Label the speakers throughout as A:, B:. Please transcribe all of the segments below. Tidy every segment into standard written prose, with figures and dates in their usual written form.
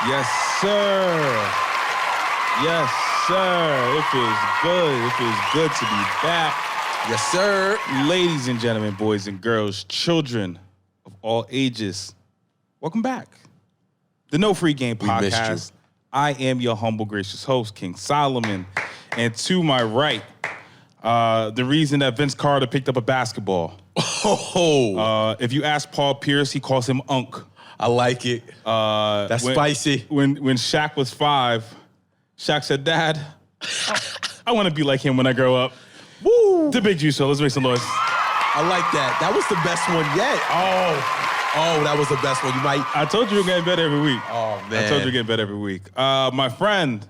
A: Yes, sir. Yes, sir. It feels good. It feels good to be back.
B: Yes, sir.
A: Ladies and gentlemen, boys and girls, children of all ages, welcome back. The No Free Game
B: We missed
A: podcast. I am your humble, gracious host, King Solomon. And to my right, the reason that Vince Carter picked up a basketball. If you ask Paul Pierce, he calls him Unk.
B: I like it. That's spicy.
A: When Shaq was 5, Shaq said, "Dad, I want to be like him when I grow up."
B: Woo!
A: The big juice, so let's make some noise.
B: I like that. That was the best one yet. Oh, that was the best one. You might.
A: I told you we're getting better every week.
B: Oh, man.
A: I told you we're getting better every week. My friend,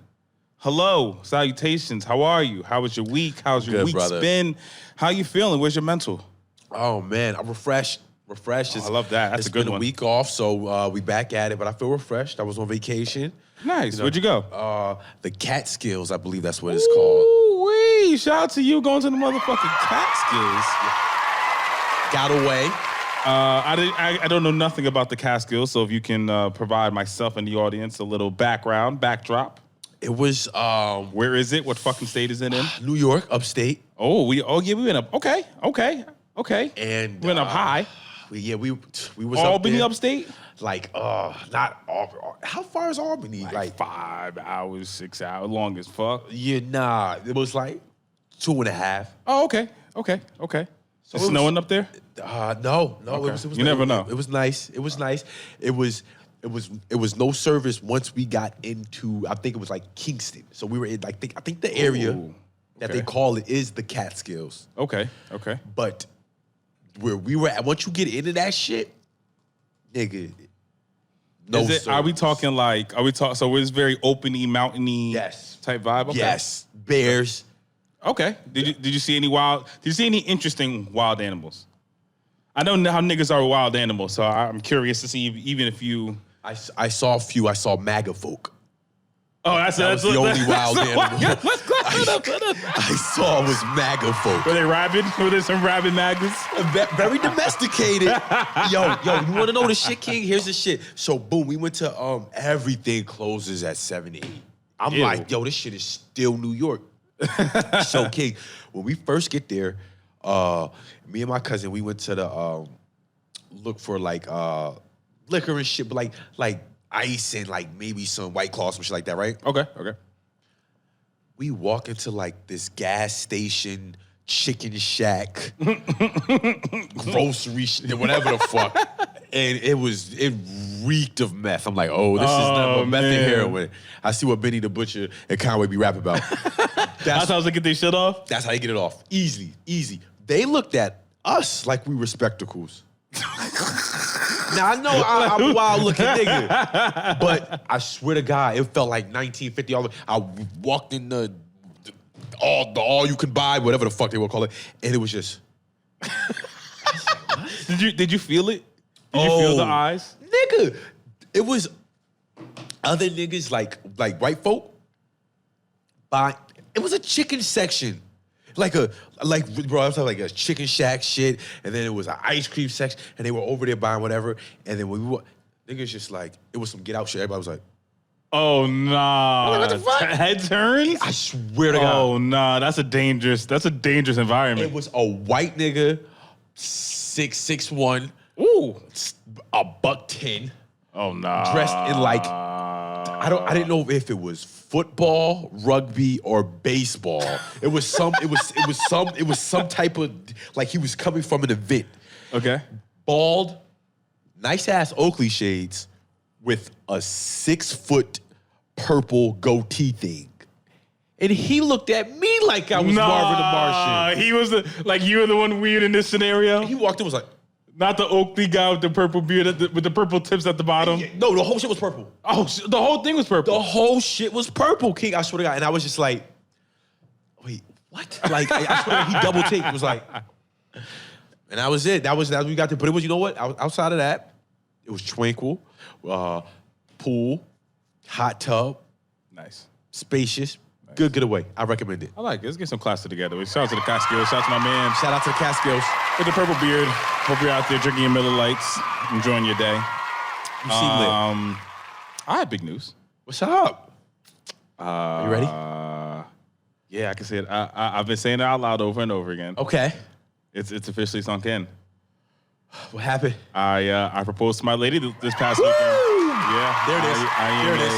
A: hello, salutations. How are you? How was your week? How's your
B: Good,
A: week
B: brother.
A: been? How you feeling? Where's your mental?
B: Oh, man. I'm refreshed.
A: I love that. That's a good
B: It's been
A: one.
B: a week off, so we back at it, but I feel refreshed. I was on vacation.
A: Nice. Where'd you go?
B: The Catskills, I believe that's what it's called.
A: Ooh-wee. Shout out to you going to the motherfucking Catskills.
B: Got away.
A: I don't know nothing about the Catskills, so if you can provide myself and the audience a little backdrop.
B: It was
A: Where is it? What fucking state is it in?
B: New York, upstate.
A: We went up. Okay.
B: And
A: went up high.
B: We was
A: Albany
B: up
A: upstate?
B: like not Albany. How far is Albany?
A: Like 5 hours, 6 hours, long as fuck.
B: Yeah, nah. It was like 2.5.
A: Oh, okay. So it's snowing up there?
B: No.
A: Okay.
B: It was
A: You never know.
B: It was nice. It was no service once we got into. I think it was like Kingston. So we were in like I think the area that they
A: okay.
B: call it is the Catskills.
A: Okay.
B: But where we were at, once you get into that shit, nigga. No service.
A: Are we talking so it's very open-y, mountainy
B: Yes.
A: type vibe? Okay.
B: Yes. Bears.
A: Okay. Did you see any interesting wild animals? I know how niggas are with wild animals, so I'm curious to see even if you.
B: I saw a few. I saw MAGA folk.
A: Oh,
B: That was the only wild animal I saw was MAGA folk.
A: Were they rabid? Were there some rabid magnets?
B: Very domesticated. Yo, you want to know the shit, King? Here's the shit. So, boom, we went to everything closes at 7, 8. I'm
A: Ew.
B: like, yo, this shit is still New York. So, King, when we first get there, me and my cousin, we went to the look for like liquor and shit, but like ice and like maybe some White Claws, some shit like that, right?
A: Okay.
B: We walk into like this gas station, chicken shack, grocery, whatever the fuck. And it reeked of meth. I'm like, oh, this is not but meth and heroin. I see what Benny the Butcher and Conway be rapping about.
A: That's how they get their shit off?
B: That's how you get it off. Easy. They looked at us like we were spectacles. Now, I know I'm a wild-looking nigga, but I swear to God, it felt like 1950. I walked in the all-you-can-buy, whatever the fuck they would call it, and it was just...
A: Did you feel it? Did you feel the eyes?
B: Nigga, it was other niggas like white folk, but it was a chicken section. Bro, I was talking like a chicken shack shit, and then it was an ice cream section, and they were over there buying whatever, and then when we were, niggas just like, it was some get out shit, everybody was like,
A: Oh, nah.
B: What the fuck?
A: Head turns?
B: I swear to God.
A: Oh, nah. That's a dangerous environment.
B: It was a white nigga, 6'1",
A: Ooh.
B: $110,
A: Oh, nah.
B: dressed in like, I didn't know if it was football, rugby, or baseball. It was some type of, like he was coming from an event.
A: Okay.
B: Bald, nice ass Oakley shades with a 6-foot purple goatee thing. And he looked at me like I was Marvin the Martian.
A: He was you were the one weird in this scenario?
B: He walked in and was like,
A: Not the Oakley guy with the purple beard with the purple tips at the bottom?
B: no, the whole shit was purple.
A: Oh, the whole thing was purple?
B: The whole shit was purple, King. I swear to God. And I was just like, wait, what? Like, I swear to God, he double taped. It was like, and that was it. That was we got to, but it was, you know what? Outside of that, it was tranquil. Pool, hot tub,
A: Nice.
B: spacious, good getaway. I recommend it.
A: I like it. Let's get some classes together. Shout out to the Catskills. Shout out to my man
B: Shout out to the Catskills.
A: with the purple beard. Hope you're out there drinking your Miller Lights, enjoying your day.
B: You seem lit.
A: I have big news.
B: What's up? Are you ready?
A: Yeah, I can say it. I've been saying it out loud over and over again.
B: Okay.
A: It's officially sunk in.
B: What happened?
A: I proposed to my lady this past weekend. Yeah,
B: There it is.
A: I am
B: There it is.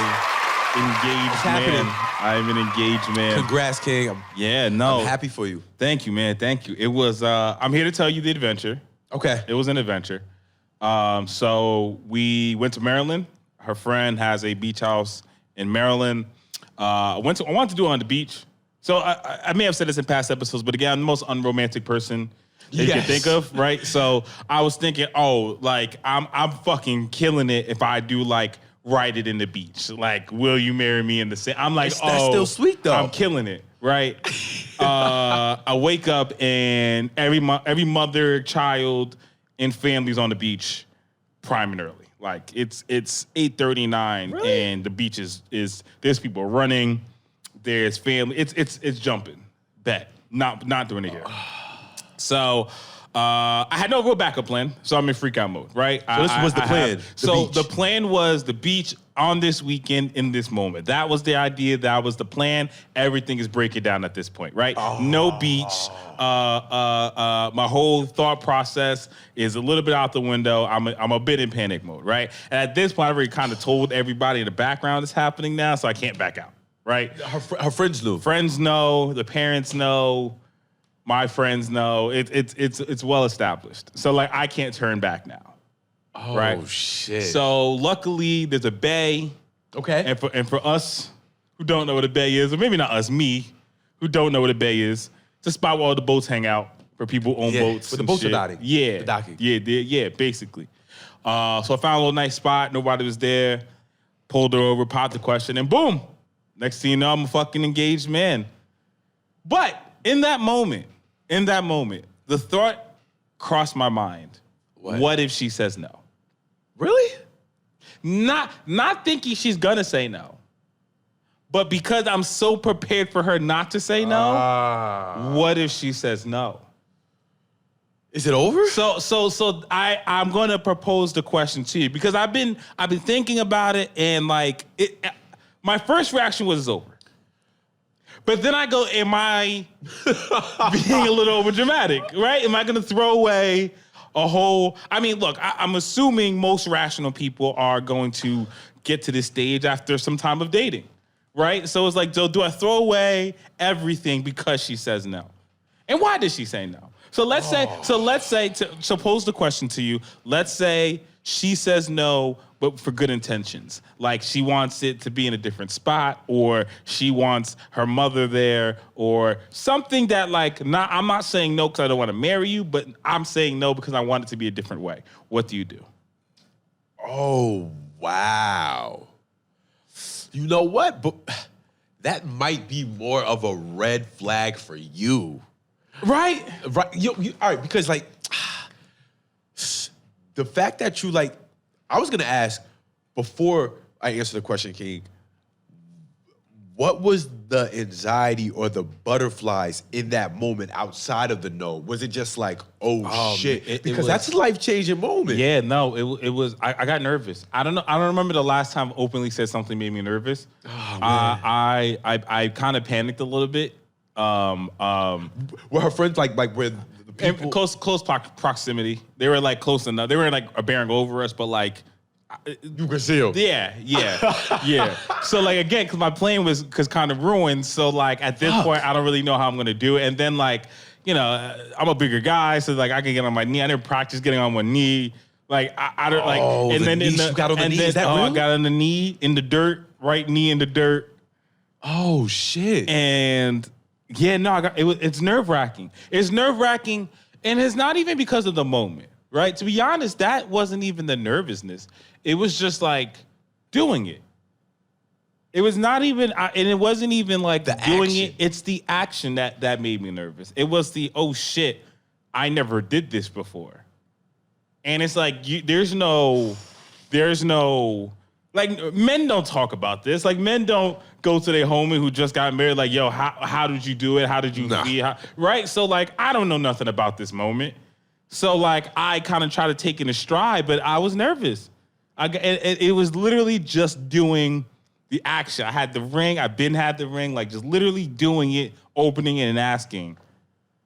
A: engaged
B: What's
A: man.
B: happening?
A: I am an engaged man.
B: Congrats, King. I'm happy for you.
A: Thank you, man. Thank you. It was. I'm here to tell you the adventure.
B: Okay.
A: It was an adventure. So we went to Maryland. Her friend has a beach house in Maryland. I wanted to do it on the beach. So I may have said this in past episodes, but again, I'm the most unromantic person that you can think of, right? So I was thinking, I'm fucking killing it if I do like write it in the beach. Like, will you marry me in the sand? I'm like,
B: That's still sweet though.
A: I'm killing it, right? I wake up and every mother, child, and family's on the beach prime and early. Like it's 8:39
B: Really?
A: and the beach is there's people running, there's family, it's jumping. Bet. Not doing it here. So I had no real backup plan, so I'm in freak out mode, right?
B: So this was the plan.
A: The plan was the beach on this weekend in this moment. That was the idea. That was the plan. Everything is breaking down at this point, right? No beach. My whole thought process is a little bit out the window. I'm a bit in panic mode, right? And at this point, I've already kind of told everybody in the background it's happening now, so I can't back out, right?
B: Her friends knew.
A: Friends know. The parents know. My friends know. It's well established. So like I can't turn back now.
B: Oh,
A: right?
B: Shit.
A: So luckily there's a bay.
B: Okay.
A: And for us who don't know what a bay is, or maybe not us, me, who don't know what a bay is, it's a spot where all the boats hang out for people who own boats.
B: Where the boats are docking.
A: Yeah.
B: The docking.
A: Yeah, basically. So I found a little nice spot. Nobody was there. Pulled her over, popped the question, and boom. Next thing you know, I'm a fucking engaged man. But in that moment, the thought crossed my mind. What if she says no?
B: Really?
A: Not thinking she's gonna say no, but because I'm so prepared for her not to say no. What if she says no?
B: Is it over?
A: So I'm gonna propose the question to you because I've been thinking about it and like it. My first reaction was it's over. But then I go, am I being a little overdramatic, right? Am I going to throw away a whole... I mean, look, I'm assuming most rational people are going to get to this stage after some time of dating, right? So it's like, do I throw away everything because she says no? And why did she say no? So let's say, to pose the question to you, let's say she says no, but for good intentions. Like she wants it to be in a different spot, or she wants her mother there, or something that like, I'm not saying no because I don't want to marry you, but I'm saying no because I want it to be a different way. What do you do?
B: Oh, wow. You know what? But that might be more of a red flag for you.
A: Right?
B: Right. All right, because like, the fact that you like, I was gonna ask before I answer the question, King, what was the anxiety or the butterflies in that moment outside of the no? Was it just like, oh shit? Because that's a life-changing moment.
A: Yeah, no, it was, I got nervous. I don't know. I don't remember the last time I openly said something made me nervous.
B: Oh, man.
A: I kind of panicked a little bit.
B: Were her friends like where the people...
A: In close proximity. They were like close enough. They were like bearing over us, but like...
B: You could see them.
A: Yeah. So like, again, because my plan was kind of ruined. So like at this point, I don't really know how I'm going to do it. And then like, you know, I'm a bigger guy. So like I can get on my knee. I never practiced getting on one knee. Like I don't like... And then
B: you got on the knee? Is that real?
A: I got on the knee in the dirt, right knee in the dirt.
B: Oh, shit.
A: And... yeah, no, it's nerve-wracking. It's nerve-wracking, and it's not even because of the moment, right? To be honest, that wasn't even the nervousness. It was just like doing it. It was not even, and it wasn't even like the doing
B: action.
A: it. It's the action that made me nervous. It was the, oh shit, I never did this before. And it's like, there's no, like men don't talk about this. Like men don't go to their homie who just got married like, yo, how did you do it? How did you be? Right? So like, I don't know nothing about this moment. So like, I kind of try to take it in stride, but I was nervous. It was literally just doing the action. I had the ring. I've been had the ring. Like just literally doing it, opening it, and asking.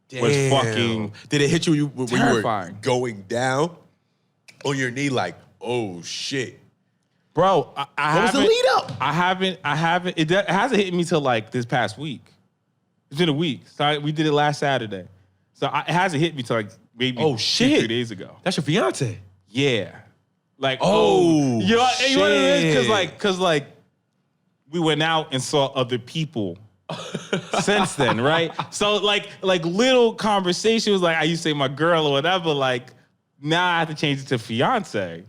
B: Damn.
A: Was fucking.
B: Did it hit you when
A: terrifying.
B: you were going down on your knee? Like, oh shit,
A: bro.
B: What was the lead up?
A: I haven't. It hasn't hit me till like this past week. It's been a week. So we did it last Saturday. So it hasn't hit me till like maybe 2-3 days ago.
B: That's your fiance.
A: Yeah. Like,
B: you know
A: what it is? Cause like we went out and saw other people since then, right? So like little conversation was like, I used to say my girl or whatever, like now I have to change it to fiance.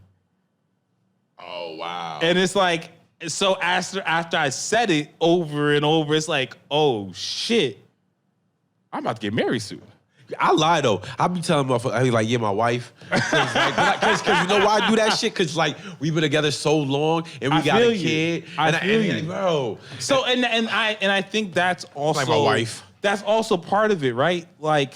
B: Oh wow.
A: And it's like, so after I said it over and over, it's like, oh shit, I'm about to get married soon.
B: I lie though. I be telling motherfuckers, I be like, yeah, my wife. Cause you know why I do that shit? Cause like we've been together so long and we got a kid.
A: I feel you,
B: bro.
A: So and I think that's also
B: like my wife.
A: That's also part of it, right? Like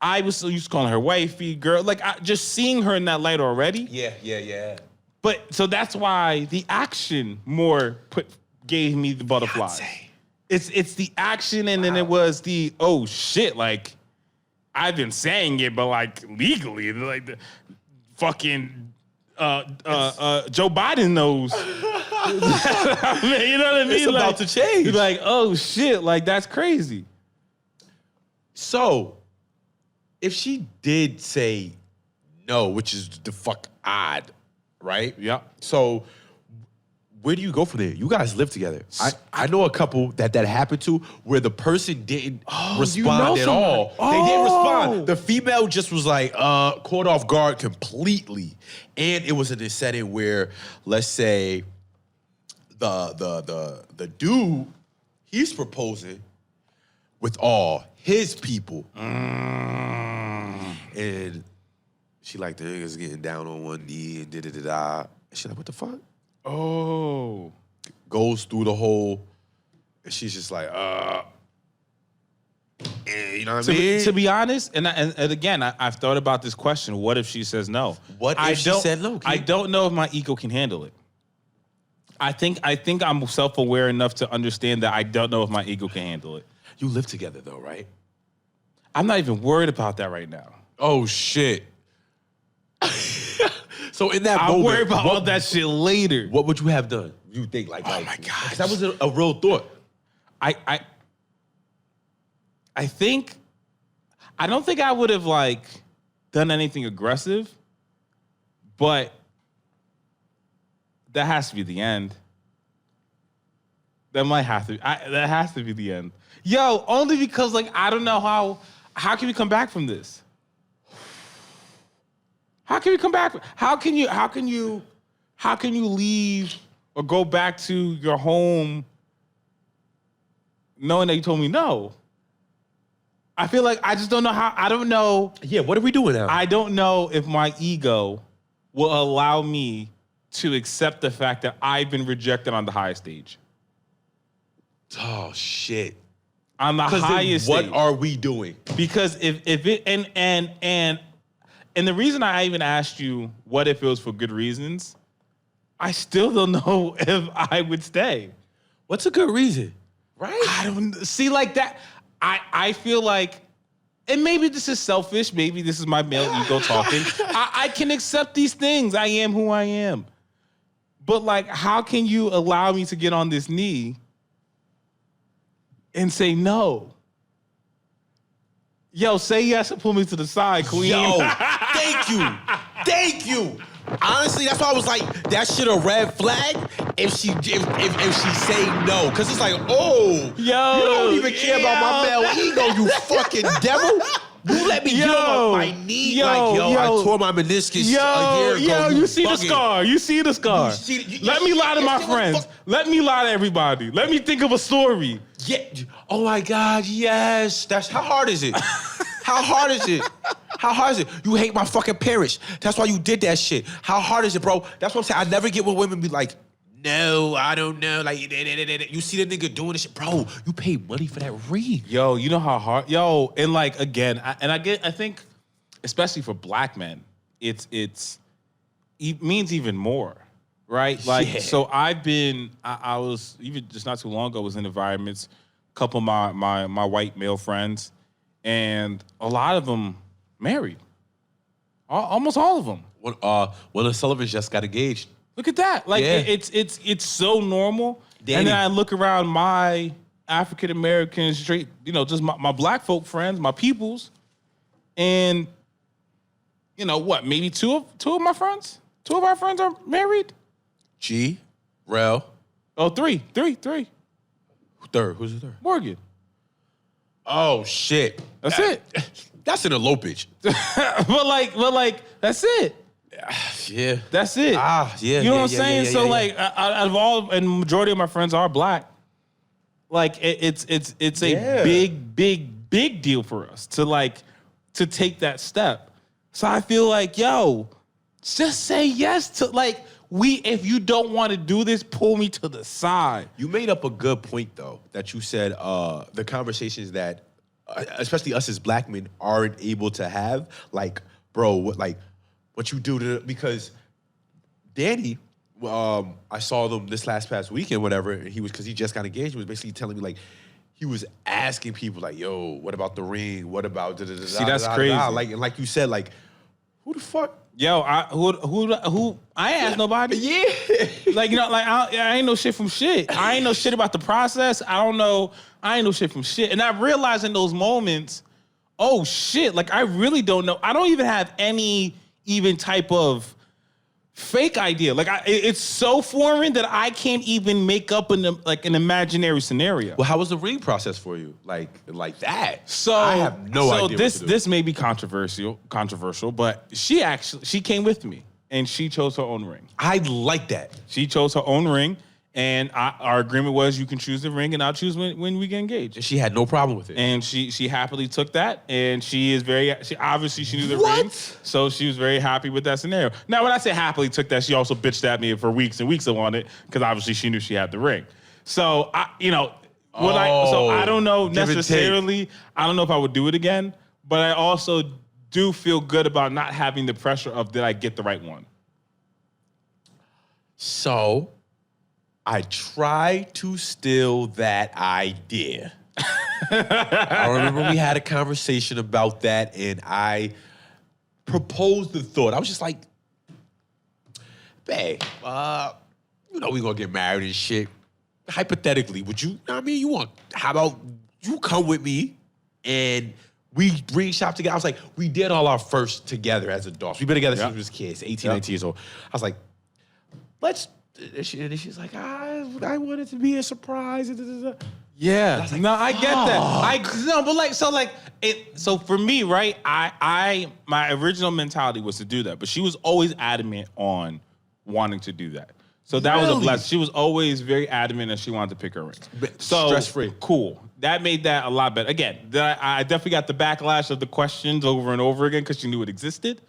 A: I was so used to calling her wifey, girl. Like just seeing her in that light already.
B: Yeah.
A: But so that's why the action more gave me the butterflies. It's the action, and then it was the oh shit, like I've been saying it, but like legally, like the fucking Joe Biden knows. I mean, you know what I mean?
B: It's about to change.
A: You're like, oh shit, like that's crazy.
B: So, if she did say no, which is the fuck odd, right?
A: Yeah.
B: So, where do you go from there? You guys live together. I know a couple that happened to where the person didn't respond at all. They didn't respond. The female just was like caught off guard completely. And it was in a setting where, let's say, the dude, he's proposing with all his people. And she like, the nigga's getting down on one knee and da-da-da-da. She's like, what the fuck?
A: Oh.
B: Goes through the whole, and she's just like, you know what I mean?
A: To be honest, and again, I've thought about this question. What if she says no?
B: What if she said no, kid?
A: I don't know if my ego can handle it. I think I'm self-aware enough to understand that I don't know if my ego can handle it.
B: You live together though, right?
A: I'm not even worried about that right now.
B: Oh, shit. So in that moment,
A: I'll worry about all that shit later.
B: What would you have done? You think like,
A: oh my God,
B: that was a real thought.
A: I think, I don't think I would have like done anything aggressive, but that has to be the end. That might have to. That has to be the end. Yo, only because like I don't know how can we come back from this? How can we come back? How can you leave or go back to your home knowing that you told me no? I feel like I just don't know how. I don't know.
B: Yeah, what are we doing now?
A: I don't know if my ego will allow me to accept the fact that I've been rejected on the highest stage.
B: Oh shit.
A: On the highest
B: stage.
A: What
B: are we doing?
A: Because if it and the reason I even asked you what if it was for good reasons, I still don't know if I would stay.
B: What's a good reason? Right?
A: I don't see like that. I feel like, and maybe this is selfish, maybe this is my male ego talking. I can accept these things. I am who I am. But like, how can you allow me to get on this knee and say no? Yo, say yes and pull me to the side, queen.
B: Yo, thank you. Thank you. Honestly, that's why I was like, that shit a red flag if she say no. Cause it's like, oh,
A: yo,
B: you don't even care about my male ego, you fucking devil. You let me get on my knee. I tore my meniscus a year ago.
A: Yo, you see the scar. You see the scar. Let me lie to my friends. Let me lie to everybody. Let me think of a story.
B: Yeah. Oh my God, yes. How hard is it? How hard is it? How hard is it? You hate my fucking parents. That's why you did that shit. How hard is it, bro? That's what I'm saying. I never get when women be like, no, I don't know. Like, you see the nigga doing this shit. Bro, you paid money for that ring.
A: Yo, you know how hard? Yo, and like, again, I think, especially for black men, it's means even more, right? Like,
B: Yeah.
A: so I was even just not too long ago was in environments, a couple of my white male friends, and a lot of them married. Almost all of them.
B: One of the Sullivans just got engaged.
A: Look at that. Like,
B: Yeah.
A: it's so normal.
B: Danny.
A: And then I look around my African American straight, just my black folk friends, my peoples, and what? Maybe two of my friends, two of our friends are married.
B: G, Rel.
A: Oh, three.
B: Third. Who's the third?
A: Morgan.
B: Oh shit.
A: That's it.
B: That's an elopage.
A: but like, that's it.
B: Yeah.
A: That's it.
B: Yeah.
A: You know what I'm saying? So like, out of all, and majority of my friends are black. Like, it's a big deal for us to take that step. So I feel like, yo, just say yes to if you don't want to do this, pull me to the side.
B: You made up a good point though, that you said the conversations that especially us as black men aren't able to have, like, bro, what you do to, because Danny, I saw them this past weekend, whatever, and because he just got engaged, he was basically telling me, like, he was asking people, like, yo, what about the ring? What about da-da-da-da?
A: See, that's crazy.
B: Like you said, like, who the fuck?
A: Yo, who? I ain't asked nobody.
B: Yeah.
A: I ain't know shit from shit. I ain't know shit about the process. I ain't know shit from shit. And I realized in those moments, oh shit, like, I really don't know. I don't even have any even type of fake idea. Like, it's so foreign that I can't even make up an imaginary scenario.
B: Well, how was the ring process for you? Like that?
A: So
B: I have no idea.
A: This may be controversial, but she came with me and she chose her own ring.
B: I like that.
A: She chose her own ring, and our agreement was you can choose the ring and I'll choose when we get engaged.
B: And she had no problem with it.
A: And she happily took that, and she obviously knew the
B: What?
A: ring, so she was very happy with that scenario. Now, when I say happily took that, she also bitched at me for weeks and weeks on it, because obviously she knew she had the ring. So I don't know
B: give and take.
A: necessarily. I don't know if I would do it again, but I also do feel good about not having the pressure of did I get the right one.
B: So I tried to steal that idea. I remember we had a conversation about that, and I proposed the thought. I was just like, babe, we're gonna get married and shit. Hypothetically, would you, how about you come with me and we ring shop together? I was like, we did all our first together as adults. We've been together since we was kids, 18, 19 years old. I was like, let's, and she's like, I want it to be a surprise.
A: Yeah,
B: I was like,
A: no, I get that. So for me, right? My original mentality was to do that, but she was always adamant on wanting to do that. So that was a blessing. She was always very adamant that she wanted to pick her ring. So
B: stress-free.
A: Cool. That made that a lot better. Again, I definitely got the backlash of the questions over and over again because she knew it existed.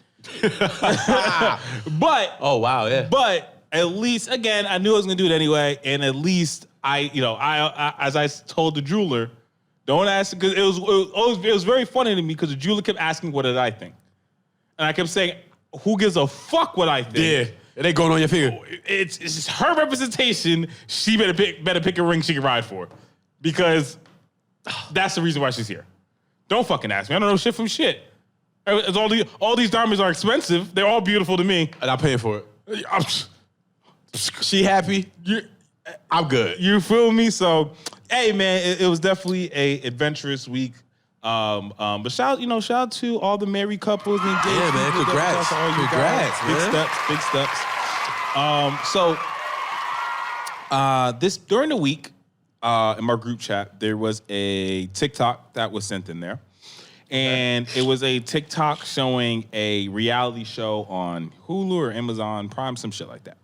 A: But
B: oh wow, yeah.
A: But at least, again, I knew I was gonna do it anyway, and at least I as I told the jeweler, don't ask, because it was very funny to me because the jeweler kept asking what did I think, and I kept saying, who gives a fuck what I think?
B: Yeah, it ain't going on your finger.
A: It's just her representation. She better pick a ring she can ride for, because that's the reason why she's here. Don't fucking ask me. I don't know shit from shit. All these diamonds are expensive. They're all beautiful to me,
B: And I'm paying for it. She happy? I'm good.
A: You feel me? So, hey man, it was definitely a adventurous week. But shout out to all the married couples and engaged.
B: Yeah, man.
A: people.
B: Congrats.
A: Shout out to all you
B: Congrats,
A: guys. Big steps. This during the week, in my group chat, there was a TikTok that was sent in there. And it was a TikTok showing a reality show on Hulu or Amazon Prime, some shit like that.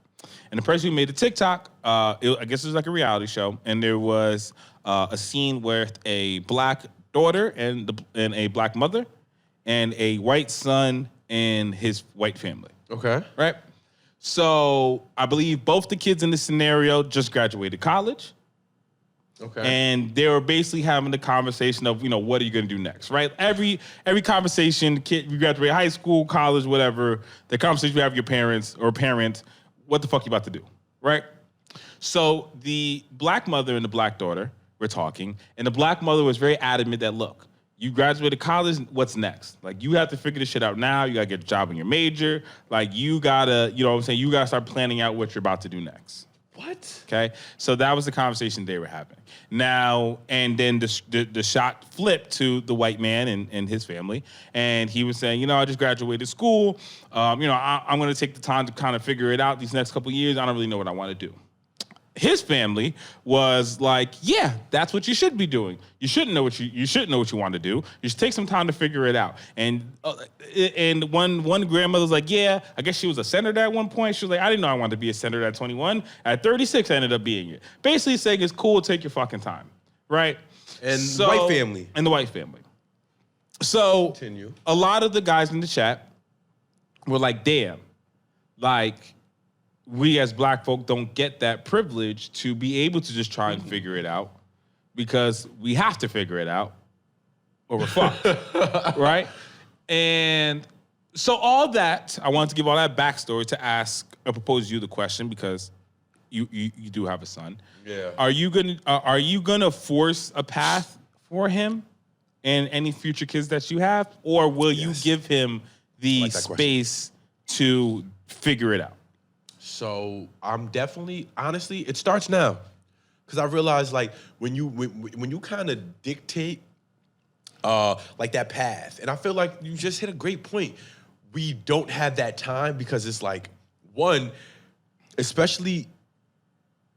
A: And the person who made the TikTok, I guess it was like a reality show, and there was a scene with a black daughter and a black mother and a white son and his white family.
B: Okay.
A: Right? So I believe both the kids in this scenario just graduated college.
B: Okay.
A: And they were basically having the conversation of, what are you going to do next, right? Every conversation, kid, you graduate high school, college, whatever, the conversation you have with your parents or parent, what the fuck you about to do, right? So the black mother and the black daughter were talking, and the black mother was very adamant that, look, you graduated college, what's next? Like, you have to figure this shit out now. You got to get a job in your major. Like, you got to, you got to start planning out what you're about to do next.
B: What?
A: Okay, so that was the conversation they were having. Now, and then the shot flipped to the white man and his family, and he was saying, I just graduated school. I'm going to take the time to kind of figure it out these next couple of years. I don't really know what I want to do. His family was like, yeah, that's what you should be doing. You shouldn't know what you want to do. You should take some time to figure it out. And one grandmother's like, yeah, I guess she was a senator at one point. She was like, I didn't know I wanted to be a senator at 21. At 36, I ended up being it. Basically saying it's cool, take your fucking time, right?
B: And the white family.
A: And the white family. So
B: Continue.
A: A lot of the guys in the chat were like, damn, like, we as black folk don't get that privilege to be able to just try and figure it out because we have to figure it out or we're fucked, right? And so all that, I wanted to give all that backstory to ask or propose you the question because you do have a son.
B: Yeah.
A: Are you gonna force a path for him and any future kids that you have, or will you give him the space to figure it out?
B: So I'm definitely, honestly, it starts now, because I realize like when you kind of dictate like that path, and I feel like you just hit a great point. We don't have that time because it's like one, especially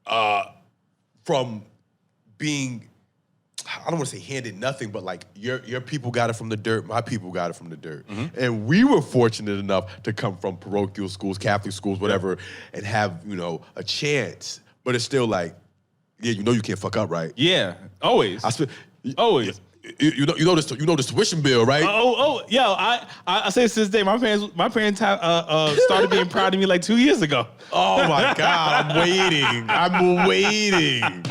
B: from being, I don't want to say handed nothing, but like your people got it from the dirt, my people got it from the dirt. Mm-hmm. And we were fortunate enough to come from parochial schools, Catholic schools, whatever, and have, a chance. But it's still like, yeah, you can't fuck up, right?
A: Yeah, always. Always.
B: You know this tuition bill, right?
A: Yo, I say since day my parents have started being proud of me like 2 years ago.
B: Oh my God, I'm waiting.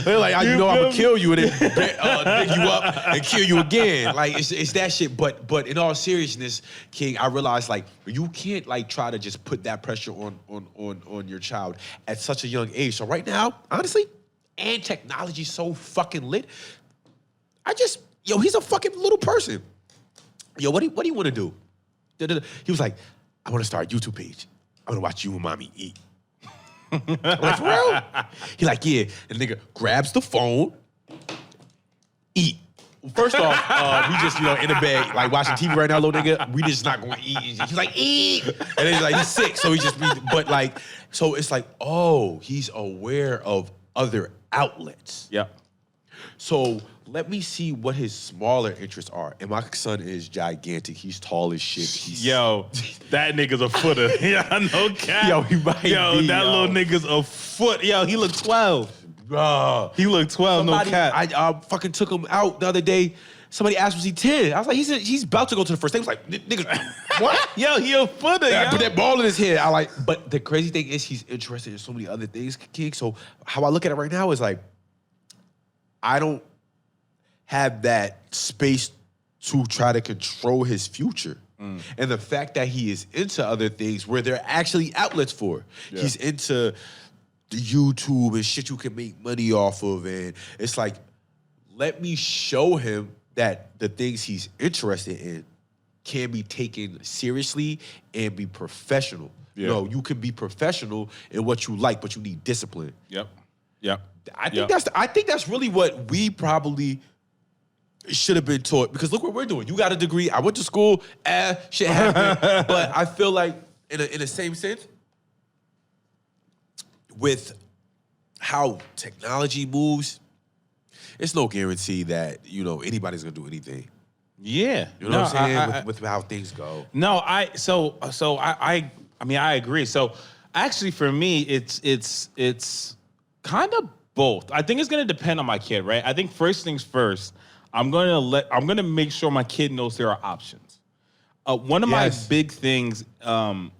B: They're like, I'm gonna kill you and then pick you up and kill you again. Like it's that shit. But in all seriousness, King, I realized like you can't like try to just put that pressure on your child at such a young age. So right now, honestly, and technology's so fucking lit. He's a fucking little person. Yo, what do you want to do? He was like, I want to start a YouTube page. I want to watch you and mommy eat. I'm like, for real? He like, yeah. And the nigga grabs the phone, eat. First off, we just, in the bed, like watching TV right now, little nigga. We just not going to eat. He's like, eat. And then he's like, he's sick. So so it's like, oh, he's aware of other outlets.
A: Yeah.
B: So let me see what his smaller interests are. And my son is gigantic. He's tall as shit.
A: Yo, that nigga's a footer. Yeah, no cap.
B: Yo, he might be.
A: That little nigga's a foot. Yo, he looked 12. He looked 12, no cap.
B: I fucking took him out the other day. Somebody asked, was he 10? I was like, he's about to go to the first day. He was like, nigga, what?
A: Yo, he a footer,
B: I put that ball in his head. But the crazy thing is he's interested in so many other things, King. So how I look at it right now is like, I don't have that space to try to control his future. And the fact that he is into other things where there are actually outlets for. Yeah. He's into the YouTube and shit you can make money off of. And it's like, let me show him that the things he's interested in can be taken seriously and be professional. Yeah. You can be professional in what you like, but you need discipline.
A: Yep.
B: I think that's really what we probably should have been taught, because look what we're doing. You got a degree. I went to school. Shit happened. But I feel like in the same sense, with how technology moves, it's no guarantee that anybody's gonna do anything.
A: Yeah,
B: you know what I'm saying, with how things go.
A: No, I agree. So actually, for me, it's kind of both. I think it's gonna depend on my kid, right? I think first things first, I'm gonna make sure my kid knows there are options. One of my big things that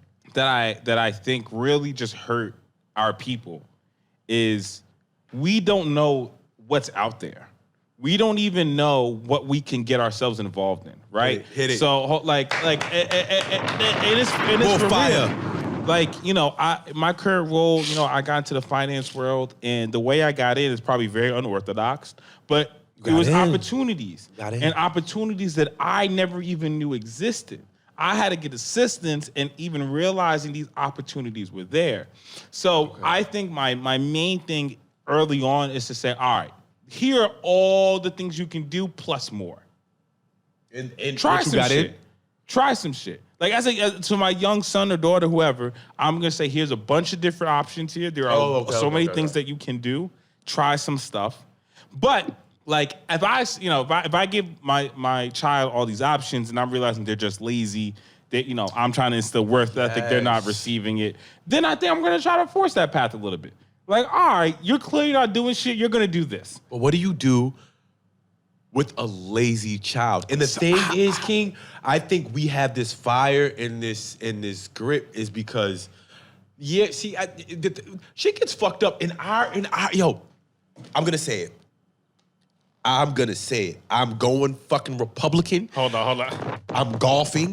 A: I think really just hurt our people is we don't know what's out there. We don't even know what we can get ourselves involved in, right?
B: Hit it.
A: So like, it's for
B: fire.
A: real. Like, my current role, I got into the finance world, and the way I got in is probably very unorthodox, but it was opportunities. And opportunities that I never even knew existed. I had to get assistance in even realizing these opportunities were there. So I think my main thing early on is to say, all right, here are all the things you can do plus more.
B: And
A: try some shit. Try some shit. Like to my young son or daughter, whoever, I'm gonna say, here's a bunch of different options here. There are so many things that you can do. Try some stuff. But like if I give my child all these options and I'm realizing they're just lazy, that I'm trying to instill worth ethic, they're not receiving it, then I think I'm gonna try to force that path a little bit. Like, all right, you're clearly not doing shit, you're gonna do this.
B: But what do you do with a lazy child? And the thing is, King, I think we have this fire in this grip is because, shit gets fucked up in our I'm gonna say it. I'm going fucking Republican.
A: Hold on.
B: I'm golfing.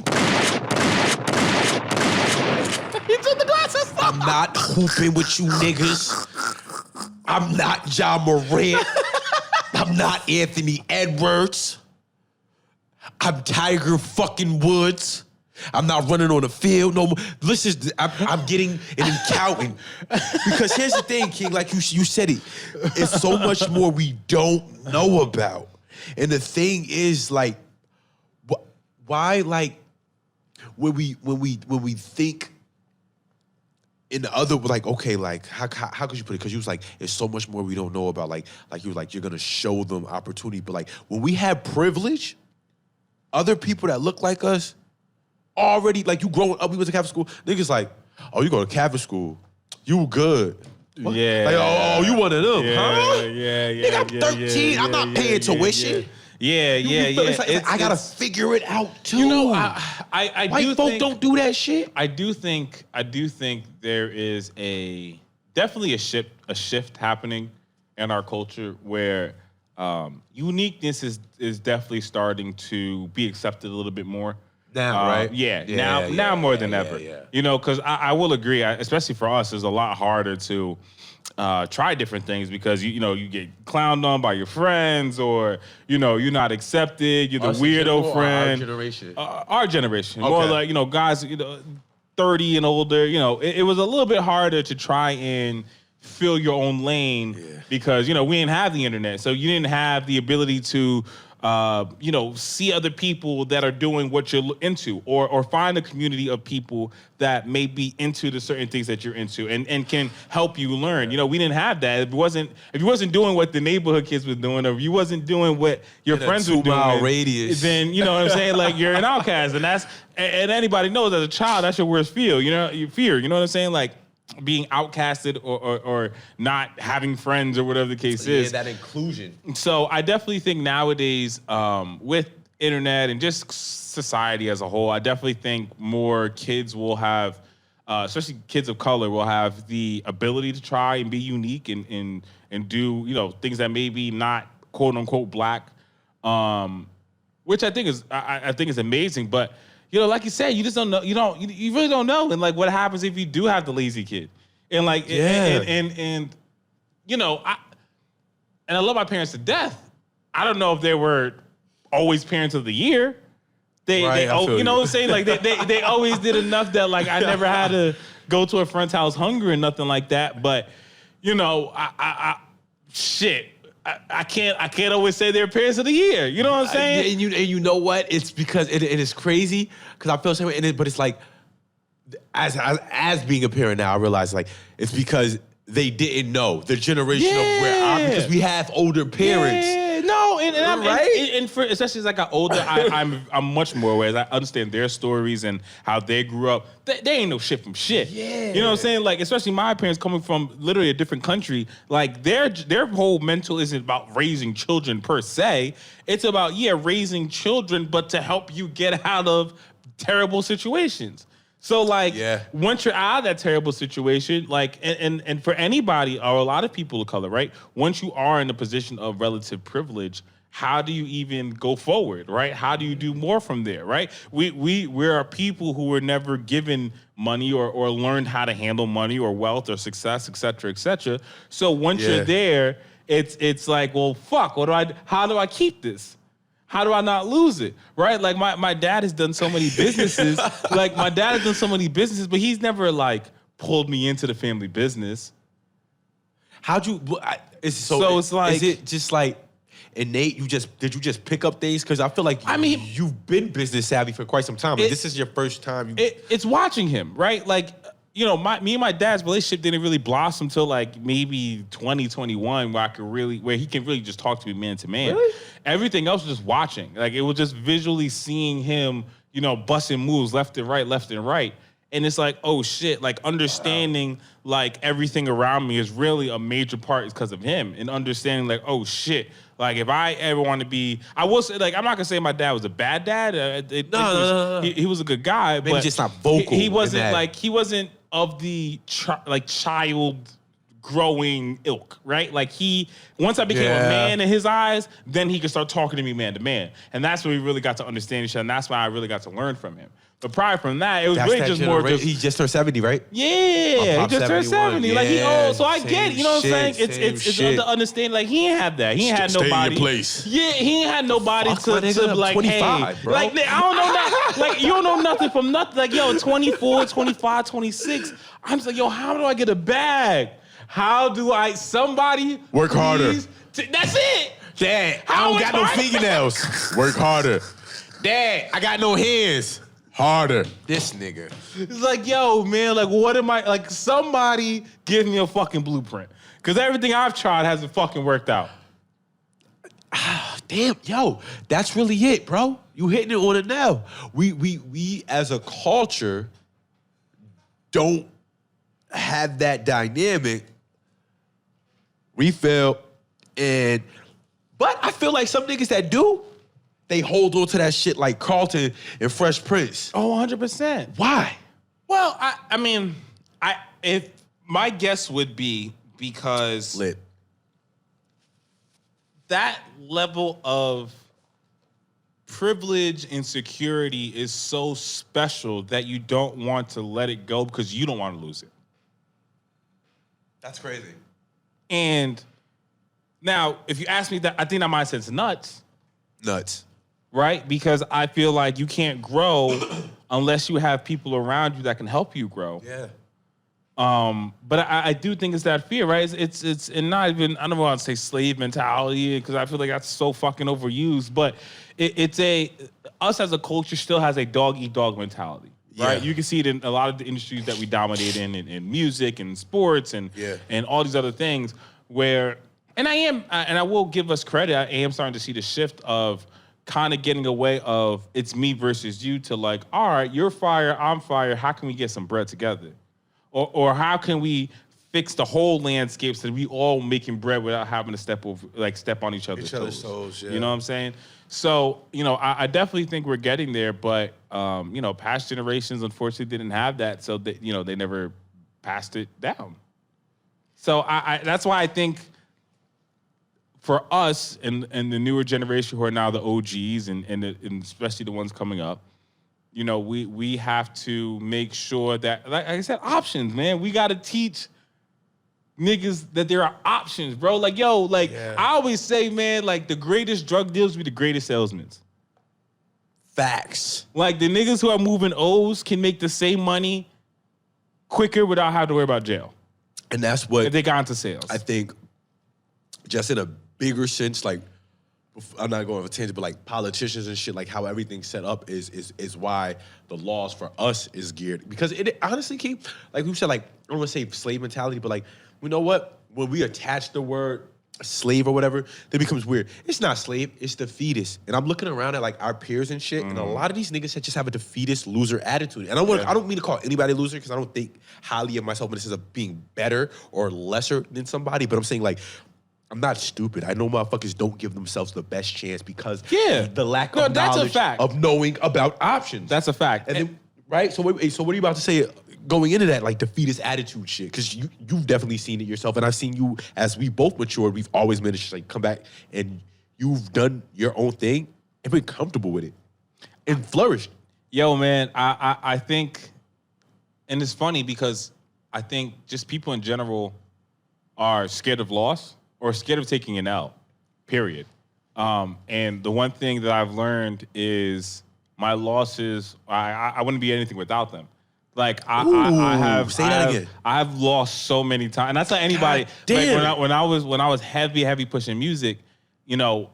A: He took the glasses.
B: I'm not hooping with you niggas. I'm not Ja Morant. I'm not Anthony Edwards. I'm Tiger fucking Woods. I'm not running on the field no more. Listen, I'm getting an accountant. Because here's the thing, King, like you said it, it's so much more we don't know about. And the thing is, like, why, like, when we think in the other, like, okay, like, how could you put it? Because you was like, there's so much more we don't know about. Like you were like, you're gonna show them opportunity. But like, when we have privilege, other people that look like us, already, like, you growing up, we went to Catholic school, niggas like, oh, you go to Catholic school, you good. What?
A: Yeah.
B: Like, oh, you one of them, huh?
A: Yeah.
B: Nigga, I'm 13, I'm not paying tuition.
A: Yeah.
B: It's like, I gotta figure it out too.
A: I
B: White
A: do
B: folk
A: think,
B: don't do that shit.
A: I do think there is definitely a shift happening in our culture where uniqueness is definitely starting to be accepted a little bit more.
B: Now, right?
A: Now more than ever. Yeah. Because I will agree, especially for us, it's a lot harder to try different things because you get clowned on by your friends, or you're not accepted. You're the weirdo friend. Our generation.
B: Okay.
A: More like guys 30 and older. It was a little bit harder to try and fill your own lane because we didn't have the internet, so you didn't have the ability to see other people that are doing what you're into, or find a community of people that may be into the certain things that you're into and can help you learn. We didn't have that. If you wasn't doing what the neighborhood kids was doing, or if you wasn't doing what your friends were doing,
B: 2-mile radius,
A: then you know what I'm saying, like, you're an outcast, and anybody knows as a child that's your worst fear. You fear. You know what I'm saying, like, being outcasted or not having friends or whatever the case is.
B: Yeah, that inclusion.
A: So I definitely think nowadays, with internet and just society as a whole, I definitely think more kids will have, especially kids of color, will have the ability to try and be unique and do things that may be not quote unquote black, which I think is amazing, but. Like you said, you just don't know. You really don't know. And like, what happens if you do have the lazy kid? And like, and I love my parents to death. I don't know if they were always parents of the year. They what I'm saying? Like they always did enough that like I never had to go to a friend's house hungry or nothing like that. But I can't always say they're parents of the year. You know what I'm saying?
B: And you know what? It's because it is crazy because I feel the same way. But it's like, as being a parent now, I realize like it's because they didn't know the generation of where because we have older parents.
A: Yeah, no, and I'm
B: right.
A: And for especially as I got older, I'm much more aware. I understand their stories and how they grew up. They ain't no shit from shit.
B: Yeah,
A: you know what I'm saying? Like, especially my parents coming from literally a different country. Like their whole mental isn't about raising children per se. It's about raising children, but to help you get out of terrible situations. So like,
B: Yeah.
A: once you're out of that terrible situation, like, and for anybody or a lot of people of color, right? Once you are in a position of relative privilege, how do you even go forward, right? How do you do more from there, right? We're people who were never given money or learned how to handle money or wealth or success, et cetera, et cetera. So once you're there, it's like, well, fuck, how do I keep this? How do I not lose it? Right? Like my dad has done so many businesses. But he's never like pulled me into the family business.
B: How'd you? It's like, is it just like innate? Did you just pick up things? Because I feel like you've been business savvy for quite some time. This is your first time.
A: It's watching him, right? Like, you know, me and my dad's relationship didn't really blossom until like maybe 2021, where he can really just talk to me man to man.
B: Really?
A: Everything else was just watching. Like, it was just visually seeing him, you know, busting moves left and right. And it's like, oh shit, like understanding like everything around me is really a major part is because of him. And understanding like, oh shit, like if I ever want to be, I will say, like, I'm not gonna say my dad was a bad dad. No. He was a good guy,
B: Maybe
A: but
B: just not vocal.
A: He wasn't of the child growing ilk, right? Like once I became a man in his eyes, then he could start talking to me man to man. And that's when we really got to understand each other. And that's why I really got to learn from him. But prior from that, it was really just more just...
B: He just turned 70, right?
A: Yeah, he just turned 70. Yeah, like he old, so I get it, you know what I'm saying? It's the understanding, like he ain't have that. He ain't had nobody.
B: Stay in your place.
A: Yeah, he ain't had nobody to like,
B: 25,
A: hey,
B: bro.
A: like I don't know that. Like you don't know nothing from nothing. Like, yo, 24, 25, 26. I'm just like, yo, how do I get a bag? How do somebody
B: work harder?
A: That's it.
B: Dad, I don't got no fingernails. Work harder. Dad, I got no hands. Harder. This nigga.
A: It's like, yo, man, like, what am I... Like, somebody give me a fucking blueprint. Because everything I've tried hasn't fucking worked out.
B: Damn, yo, that's really it, bro. You hitting it on it now. We as a culture don't have that dynamic. We feel, but I feel like some niggas that do, they hold on to that shit like Carlton and Fresh Prince.
A: Oh, 100%.
B: Why?
A: Well, I mean, if my guess would be because
B: Lit.
A: That level of privilege and security is so special that you don't want to let it go because you don't want to lose it.
B: That's crazy.
A: And now, if you ask me that, I think that mindset's nuts.
B: Nuts.
A: Right? Because I feel like you can't grow unless you have people around you that can help you grow.
B: Yeah.
A: But I do think it's that fear, right? It's and not even, I don't want to say slave mentality because I feel like that's so fucking overused, but us as a culture still has a dog-eat-dog mentality, right?
B: Yeah.
A: You can see it in a lot of the industries that we dominate in music and sports and all these other things where, and I will give us credit, I am starting to see the shift of kind of getting away of it's me versus you to like, all right, you're fire, I'm fire, how can we get some bread together? Or how can we fix the whole landscape so that we all making bread without having to step on each other's toes.
B: Yeah.
A: You know what I'm saying? So, you know, I definitely think we're getting there, but you know, past generations unfortunately didn't have that, so they never passed it down. So I that's why I think for us and the newer generation who are now the OGs and especially the ones coming up, you know, we have to make sure that, like I said, options, man. We got to teach niggas that there are options, bro. Like, yo, like, I always say, man, like, the greatest drug dealers be the greatest salesmen.
B: Facts.
A: Like, the niggas who are moving O's can make the same money quicker without having to worry about jail.
B: And that's what...
A: If they got into sales.
B: I think, just in a bigger sense, like, I'm not going on a tangent, but like politicians and shit, like how everything's set up is why the laws for us is geared. Because it honestly, Keith, like we said, like, I don't want to say slave mentality, but like, you know what? When we attach the word slave or whatever, it becomes weird. It's not slave, it's the fetus. And I'm looking around at like our peers and shit, and a lot of these niggas just have a defeatist loser attitude. And I don't mean to call anybody a loser because I don't think highly of myself in this is of being better or lesser than somebody, but I'm saying like, I'm not stupid. I know motherfuckers don't give themselves the best chance because of the lack of knowledge of knowing about options.
A: That's a fact.
B: And then Right? So what are you about to say going into that, like the fetus attitude shit? Because you've definitely seen it yourself, and I've seen you as we both matured. We've always managed to like come back, and you've done your own thing and been comfortable with it and flourished.
A: Yo, man, I think, and it's funny because I think just people in general are scared of loss or scared of taking an L, period. And the one thing that I've learned is my losses, I wouldn't be anything without them. Like I have lost so many times, and that's like anybody. Like when I was heavy pushing music, you know,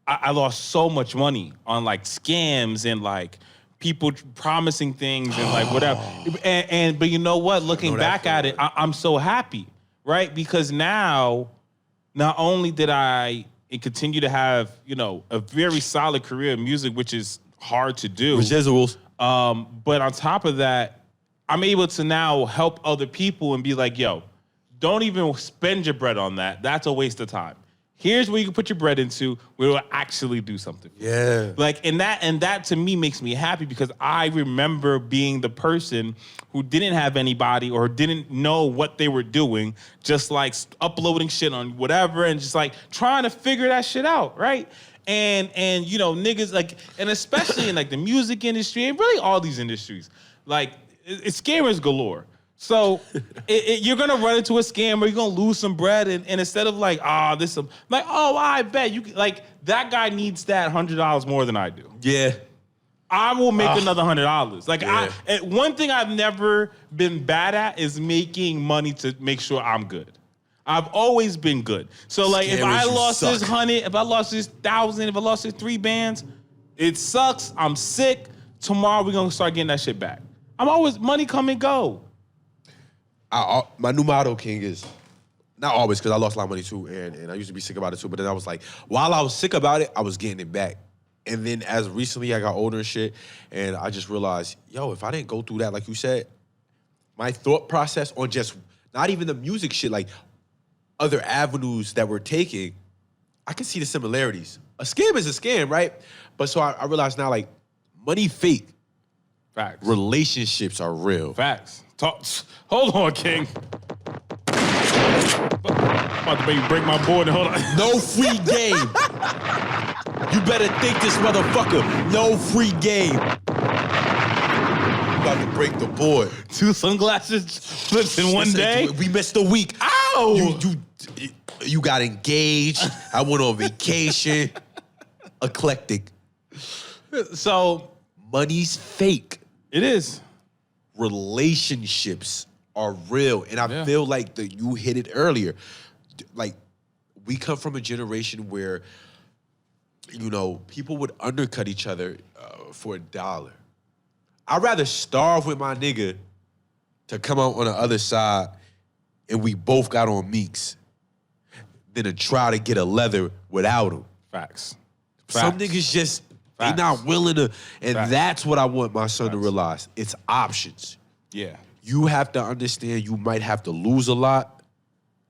A: I lost so much money on like scams and like people promising things and like whatever. But you know what? Looking back at it, I'm so happy, right? Because now, not only did I continue to have, you know, a very solid career in music, which is hard to do.
B: Residuals.
A: But on top of that, I'm able to now help other people and be like, yo, don't even spend your bread on that. That's a waste of time. Here's where you can put your bread into where it will actually do something.
B: Yeah.
A: Like, and that to me makes me happy because I remember being the person who didn't have anybody or didn't know what they were doing, just like uploading shit on whatever and just like trying to figure that shit out, right? And you know, niggas like, and especially in like the music industry and really all these industries, like it's scammers galore. So you're gonna run into a scammer, you're gonna lose some bread, and instead of like, I bet you like that guy needs that $100 more than I do.
B: Yeah.
A: I will make another $100. Like one thing I've never been bad at is making money to make sure I'm good. I've always been good. So like if I lost this 100, if I lost this 1,000, if I lost this 3 bands, it sucks. I'm sick. Tomorrow we're gonna start getting that shit back. I'm always money come and go.
B: My new motto, King, is not always because I lost a lot of money too, and I used to be sick about it too. But then I was like, while I was sick about it, I was getting it back. And then as recently I got older and shit, and I just realized, yo, if I didn't go through that, like you said, my thought process on just not even the music shit, like other avenues that we're taking, I can see the similarities. A scam is a scam, right? But so I realize now, like, money fake.
A: Facts.
B: Relationships are real.
A: Facts. Hold on, King. I'm about to make break my board. Hold on.
B: No free game. You better think this motherfucker. No free game. I'm about to break the board.
A: 2 sunglasses flips in one day.
B: We missed a week.
A: Ow!
B: You got engaged. I went on vacation. Eclectic.
A: So
B: money's fake.
A: It is.
B: Relationships are real. And I feel like you hit it earlier. Like, we come from a generation where, you know, people would undercut each other for $1. I'd rather starve with my nigga to come out on the other side and we both got on meeks than to try to get a leather without him.
A: Facts.
B: Some niggas just, they not willing to, and that's what I want my son to realize. It's options.
A: Yeah.
B: You have to understand you might have to lose a lot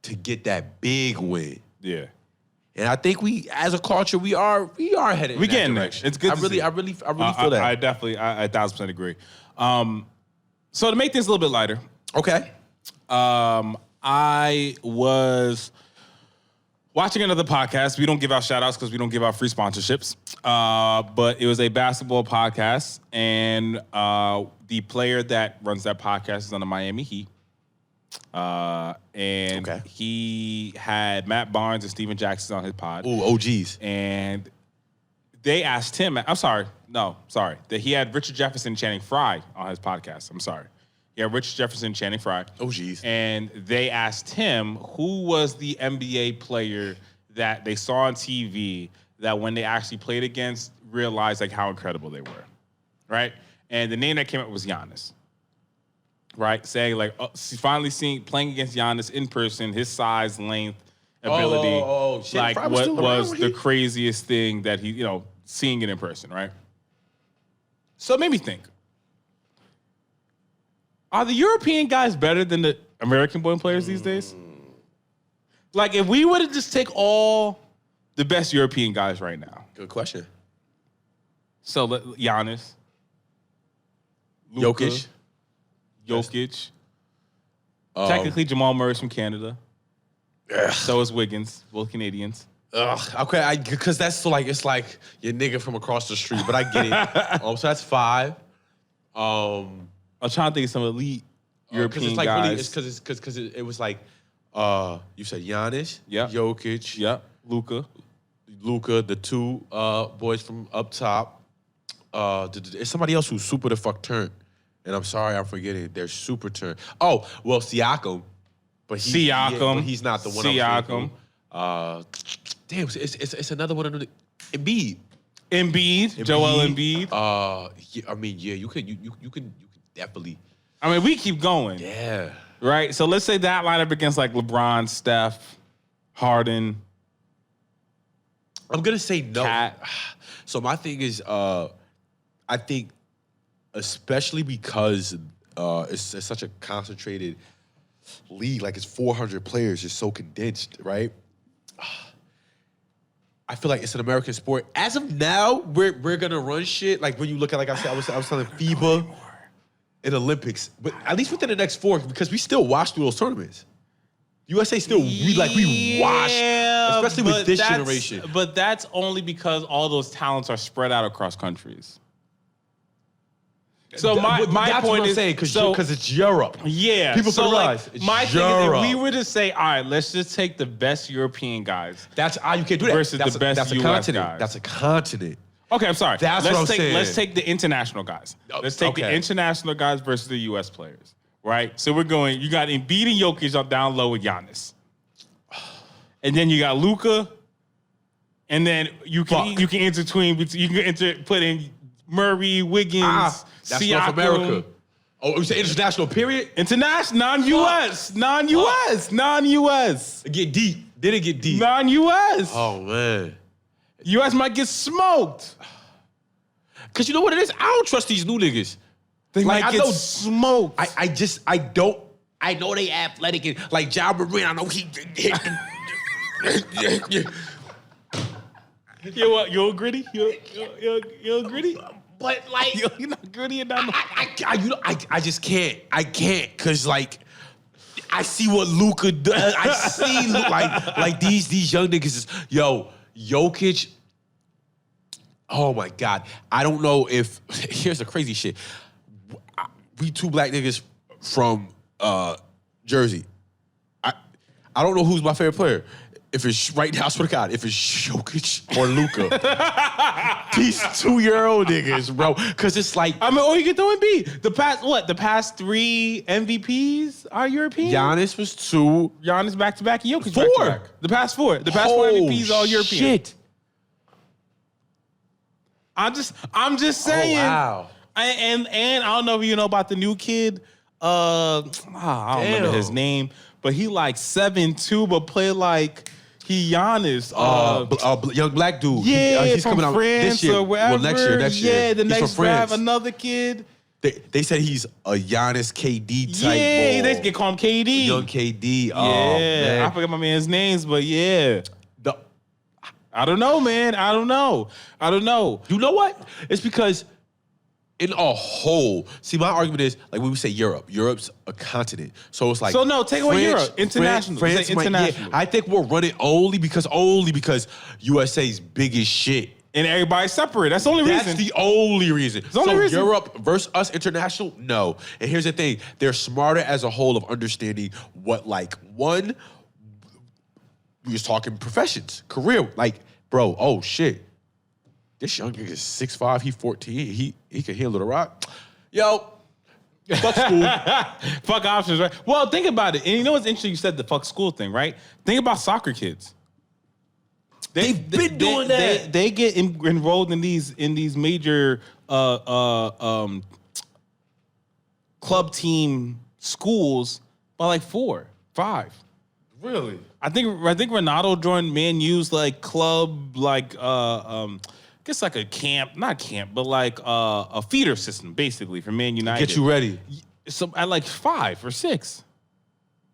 B: to get that big win.
A: Yeah.
B: And I think we, as a culture, we are headed in that direction.
A: It's good.
B: I really feel that.
A: I definitely, I 1,000% agree. So to make things a little bit lighter.
B: Okay.
A: I was watching another podcast. We don't give out shout outs because we don't give out free sponsorships. But it was a basketball podcast, and the player that runs that podcast is on the Miami Heat. And he had Matt Barnes and Steven Jackson on his pod.
B: Ooh, OGs.
A: And they asked him, that he had Richard Jefferson and Channing Frye on his podcast. I'm sorry. He had Richard Jefferson and Channing Frye.
B: OGs.
A: And they asked him who was the NBA player that they saw on TV that when they actually played against realized like how incredible they were, right? And the name that came up was Giannis. Right, saying like finally playing against Giannis in person, his size, length, ability, like what was the craziest thing that he, seeing it in person, right? So it made me think: are the European guys better than the American born players these days? Like, if we were to just take all the best European guys right now.
B: Good question.
A: So Giannis, Luka,
B: Jokic.
A: Jokic. Technically, Jamal Murray's from Canada. So is Wiggins, both Canadians.
B: Okay, because that's so like it's like your nigga from across the street, but I get it. So that's 5.
A: I'm trying to think of some elite European
B: it's like
A: guys.
B: Really, it's because it was like you said Giannis,
A: Yep.
B: Jokic,
A: Yep, Luka,
B: the 2 boys from up top. It's somebody else who's super the fuck turned, and I'm sorry I'm forgetting. They're super turned. Oh well, Siakam, but he's not the one.
A: Siakam.
B: Damn, it's another one of the
A: Embiid, Joel Embiid.
B: You can definitely.
A: I mean, we keep going.
B: Yeah.
A: Right? So let's say that lineup against like LeBron, Steph, Harden.
B: I'm going to say no.
A: Cat.
B: So my thing is, I think especially because it's such a concentrated league, like it's 400 players, it's so condensed, right? I feel like it's an American sport. As of now, we're gonna run shit. Like when you look at, like I said, I was telling FIBA and Olympics, but at least within the next 4, because we still watch through those tournaments. USA still we watch, especially with this generation.
A: But that's only because all those talents are spread out across countries. So my point is,
B: because it's Europe.
A: Yeah,
B: people
A: so
B: realize it's
A: my
B: Europe.
A: thing is, if we were to say, all right, let's just take the best European guys.
B: That's you can't do that.
A: Versus
B: that's
A: the best
B: that's
A: US
B: continent.
A: guys.
B: That's a continent.
A: Okay, I'm sorry.
B: That's what I'm saying.
A: Let's take the international guys. Let's take the international guys versus the U.S. players, right? So we're going. You got Embiid and Jokic up down low with Giannis, and then you got Luka, and then you can intertween. You can put in Murray, Wiggins.
B: That's
A: Siakam.
B: North America. Oh, it was an international period?
A: International, non-US.
B: Get deep. Did it get deep?
A: Non-US.
B: Oh, man.
A: US might get smoked.
B: Because you know what it is? I don't trust these new niggas.
A: They might get smoked.
B: I don't. I know they athletic. And like Ja Morant, I know he...
A: You're gritty? You're gritty?
B: But like...
A: You're not gritty enough.
B: I just can't. I can't, because like... I see what Luka does. I see like these young niggas is... Yo, Jokic... Oh, my God. I don't know if... Here's the crazy shit. We 2 black niggas from Jersey. I don't know who's my favorite player. If it's right now, I swear to God, if it's Jokic or Luka. These 2-year-old niggas, bro. Because it's like...
A: I mean, or you can throw in B. The past 3 MVPs are European?
B: Giannis was 2.
A: Giannis back-to-back and Jokic
B: 4.
A: back-to-back. The past 4 MVPs are European.
B: Shit.
A: I'm just saying.
B: Oh, wow.
A: And I don't know if you know about the new kid. I don't remember his name, but he like 7'2", but play like he Giannis.
B: Young black dude.
A: Yeah,
B: he's
A: from
B: coming out
A: France
B: this year.
A: or wherever.
B: Well, next year.
A: Yeah, the
B: he's
A: next
B: from France.
A: draft, another kid.
B: They said he's a Giannis KD type.
A: Yeah,
B: ball.
A: they call him KD.
B: Young KD. Oh,
A: Yeah,
B: man.
A: I forget my man's names, but yeah. I don't know, man. I don't know.
B: You know what? It's because in a whole, see, my argument is, like when we say Europe's a continent. So it's like...
A: So no, take away Europe. International.
B: France,
A: international.
B: I think we're running only because USA's big as shit.
A: And everybody's separate. That's the only reason.
B: That's the only reason.
A: The only reason.
B: Europe versus us international? No. And here's the thing. They're smarter as a whole of understanding what, like, one, we was talking professions, career. Like, bro, oh, shit. This young nigga is 6'5", he 14, he can handle the rock. Yo, fuck school.
A: Fuck options, right? Well, think about it. And you know what's interesting? You said the fuck school thing, right? Think about soccer kids.
B: They've been doing that.
A: They get enrolled in these major club team schools by like 4, 5.
B: Really?
A: I think Ronaldo joined Man U's like club, like I guess like a camp, not camp, but like a feeder system basically for Man United.
B: Get you ready.
A: So at like 5 or 6.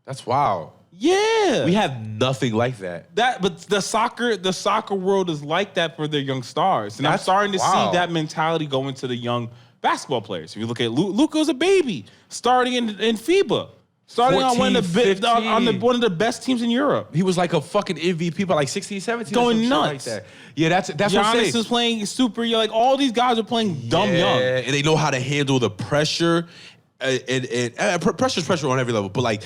B: That's wild.
A: Yeah.
B: We have nothing like that.
A: But the soccer world is like that for their young stars. And I'm
B: That's
A: starting to
B: wild.
A: see that mentality go into the young basketball players. If you look at Luka was a baby starting in FIBA. Starting on one of the best teams in Europe.
B: He was like a fucking MVP by like 16, 17.
A: Going nuts.
B: Like that. Yeah, that's what I'm saying.
A: Giannis is playing super. You're like, all these guys are playing dumb young.
B: And they know how to handle the pressure. And pressure's pressure on every level. But like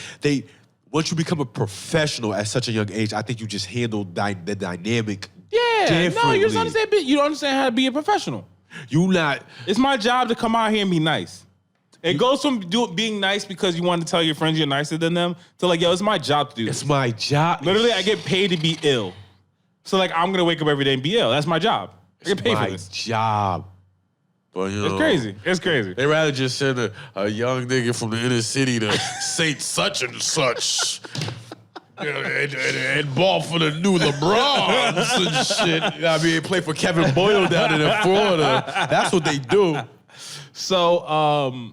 B: once you become a professional at such a young age, I think you just handle the dynamic differently.
A: No, you just understand. You don't understand how to be a professional. It's my job to come out here and be nice. It goes from being nice because you want to tell your friends you're nicer than them to like, yo, it's my job to do this.
B: It's my job.
A: Literally, I get paid to be ill. So like, I'm going to wake up every day and be ill. That's my job. I get paid for this.
B: It's my job. But, you know,
A: it's crazy. It's crazy.
B: They rather just send a young nigga from the inner city to Saint such and such. And ball for the new LeBrons and shit. I mean, play for Kevin Boyle down in Florida. That's what they do.
A: So,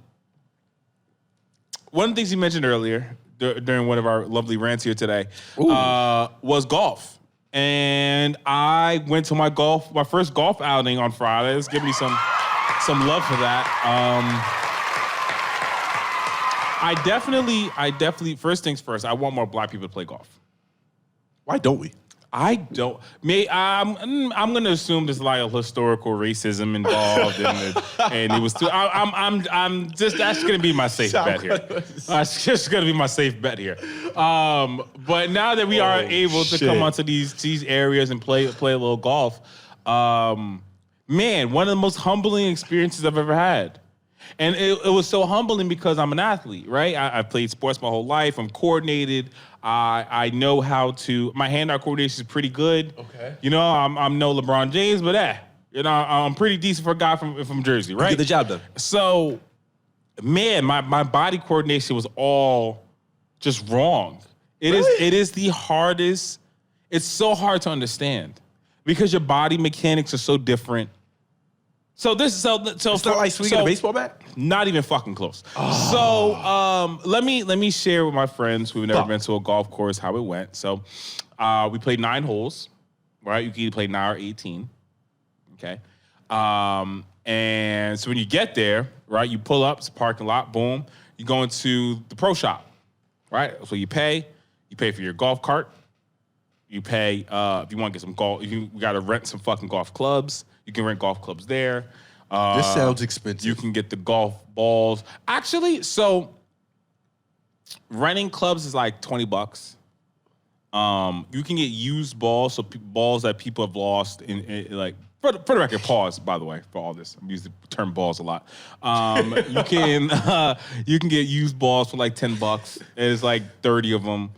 A: one of the things you mentioned earlier during one of our lovely rants here today was golf. And I went to my first golf outing on Friday. Let's give me some love for that. I definitely, first things first, I want more black people to play golf.
B: Why don't we?
A: I don't. I'm gonna assume there's like a historical racism involved, and it was too. I'm just that's gonna be my safe bet here. That's just gonna be my safe bet here. But now that we are able to come onto these areas and play a little golf, man, one of the most humbling experiences I've ever had. And it was so humbling because I'm an athlete, right? I've played sports my whole life. I'm coordinated. I know how to. My hand-eye coordination is pretty good.
B: Okay.
A: You know, I'm no LeBron James, but you know, I'm pretty decent for a guy from Jersey, right?
B: You get the job done.
A: So, man, my body coordination was all just wrong. It is the hardest. It's so hard to understand because your body mechanics are so different. So it's not
B: like swinging a baseball bat?
A: Not even fucking close. So let me share with my friends who've never been to a golf course how it went. So we played 9 holes, right? You can either play 9 or 18. Okay. And so when you get there, right, you pull up, it's a parking lot, boom. You go into the pro shop, right? So you pay for your golf cart. You pay if you want to get some golf, you got to rent some fucking golf clubs. You can rent golf clubs there.
B: This sounds expensive.
A: You can get the golf balls. Actually, so renting clubs is like $20. You can get used balls, so balls that people have lost in like for the record. Pause, by the way, for all this. I'm using the term balls a lot. You can get used balls for like $10. It's like 30 of them.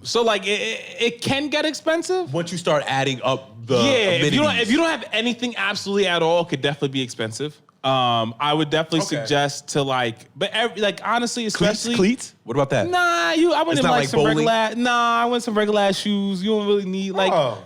A: So like it can get expensive
B: once you start adding up the
A: amenities. If you don't have anything absolutely at all, it could definitely be expensive. I would definitely suggest to honestly, especially
B: cleats. What about that?
A: Nah, I wouldn't like some
B: bowling?
A: I want some regular ass shoes. You don't really need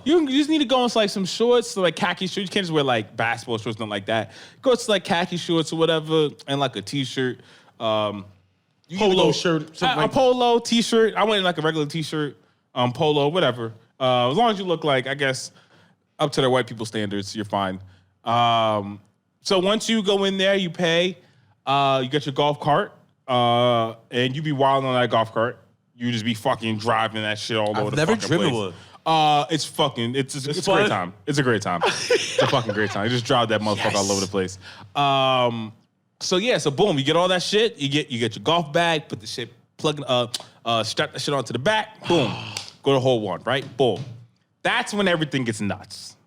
A: you just need to go in like some shorts, so like khaki shorts. You can't just wear like basketball shorts, nothing like that. Go to like khaki shorts or whatever, and like a t-shirt. Polo shirt, a polo t-shirt. I went in like a regular t-shirt, polo, whatever. As long as you look like, I guess, up to their white people standards, you're fine. So once you go in there, you pay. You get your golf cart, and you be wilding on that golf cart. You just be fucking driving that shit all over the fucking place. I've never driven one. It's a great time. It's a great time. It's a fucking great time. You just drive that motherfucker all over the place. So boom, you get all that shit. You get your golf bag, put the shit, strap the shit onto the back. Boom, go to hole 1, right? Boom. That's when everything gets nuts.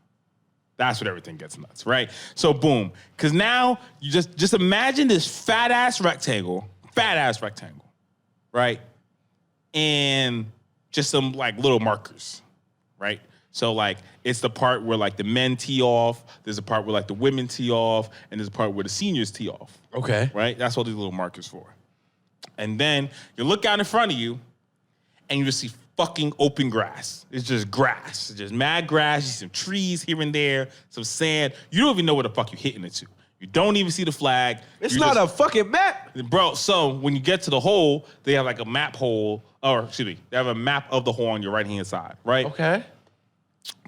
A: That's when everything gets nuts, right? So boom, because now you just imagine this fat ass rectangle, right? And just some like little markers, right? So like it's the part where like the men tee off, there's a part where like the women tee off, and there's a part where the seniors tee off.
B: Okay.
A: Right? That's all these little markers for. And then you look out in front of you and you just see fucking open grass. It's just grass. It's just mad grass. You see some trees here and there, some sand. You don't even know where the fuck you're hitting it to. You don't even see the flag.
B: It's not a fucking map.
A: Bro, so when you get to the hole, they have like a map hole, they have a map of the hole on your right-hand side, right?
B: Okay.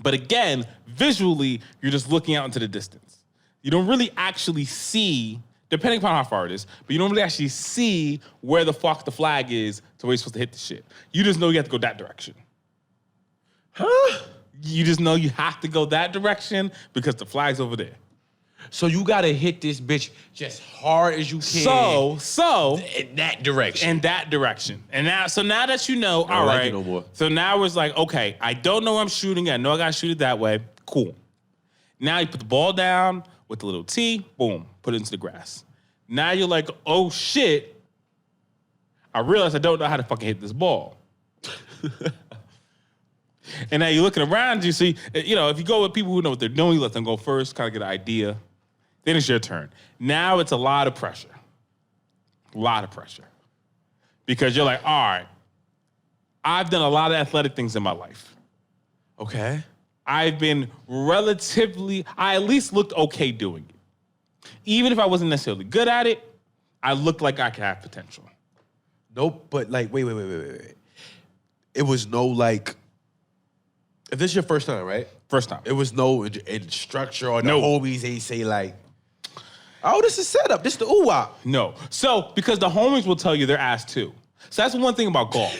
A: But again, visually, you're just looking out into the distance. you don't really actually see, depending upon how far it is, but you don't really actually see where the fuck the flag is to where you're supposed to hit the shit. You just know you have to go that direction.
B: Huh?
A: You just know you have to go that direction because the flag's over there.
B: So you gotta hit this bitch just hard as you can.
A: So
B: in that direction.
A: In that direction. And now that you know,
B: I
A: all
B: don't like
A: right.
B: it no more.
A: So now it's like, okay, I don't know where I'm shooting at. I know I gotta shoot it that way. Cool. Now you put the ball down with the little T, boom, put it into the grass. Now you're like, oh shit, I realize I don't know how to fucking hit this ball. And now you're looking around you, see, you know, if you go with people who know what they're doing, you let them go first, kind of get an idea. Then it's your turn. Now it's a lot of pressure. A lot of pressure. Because you're like, all right, I've done a lot of athletic things in my life.
B: Okay.
A: I've been I at least looked okay doing it. Even if I wasn't necessarily good at it, I looked like I could have potential.
B: Nope, but like, wait. It was no like, if this is your first time, right?
A: First time.
B: It was no instructor or
A: No.
B: the homies, they say like, oh, this is setup. This is the ooh-wop.
A: No. So, because the homies will tell you they're ass too. So that's one thing about golf,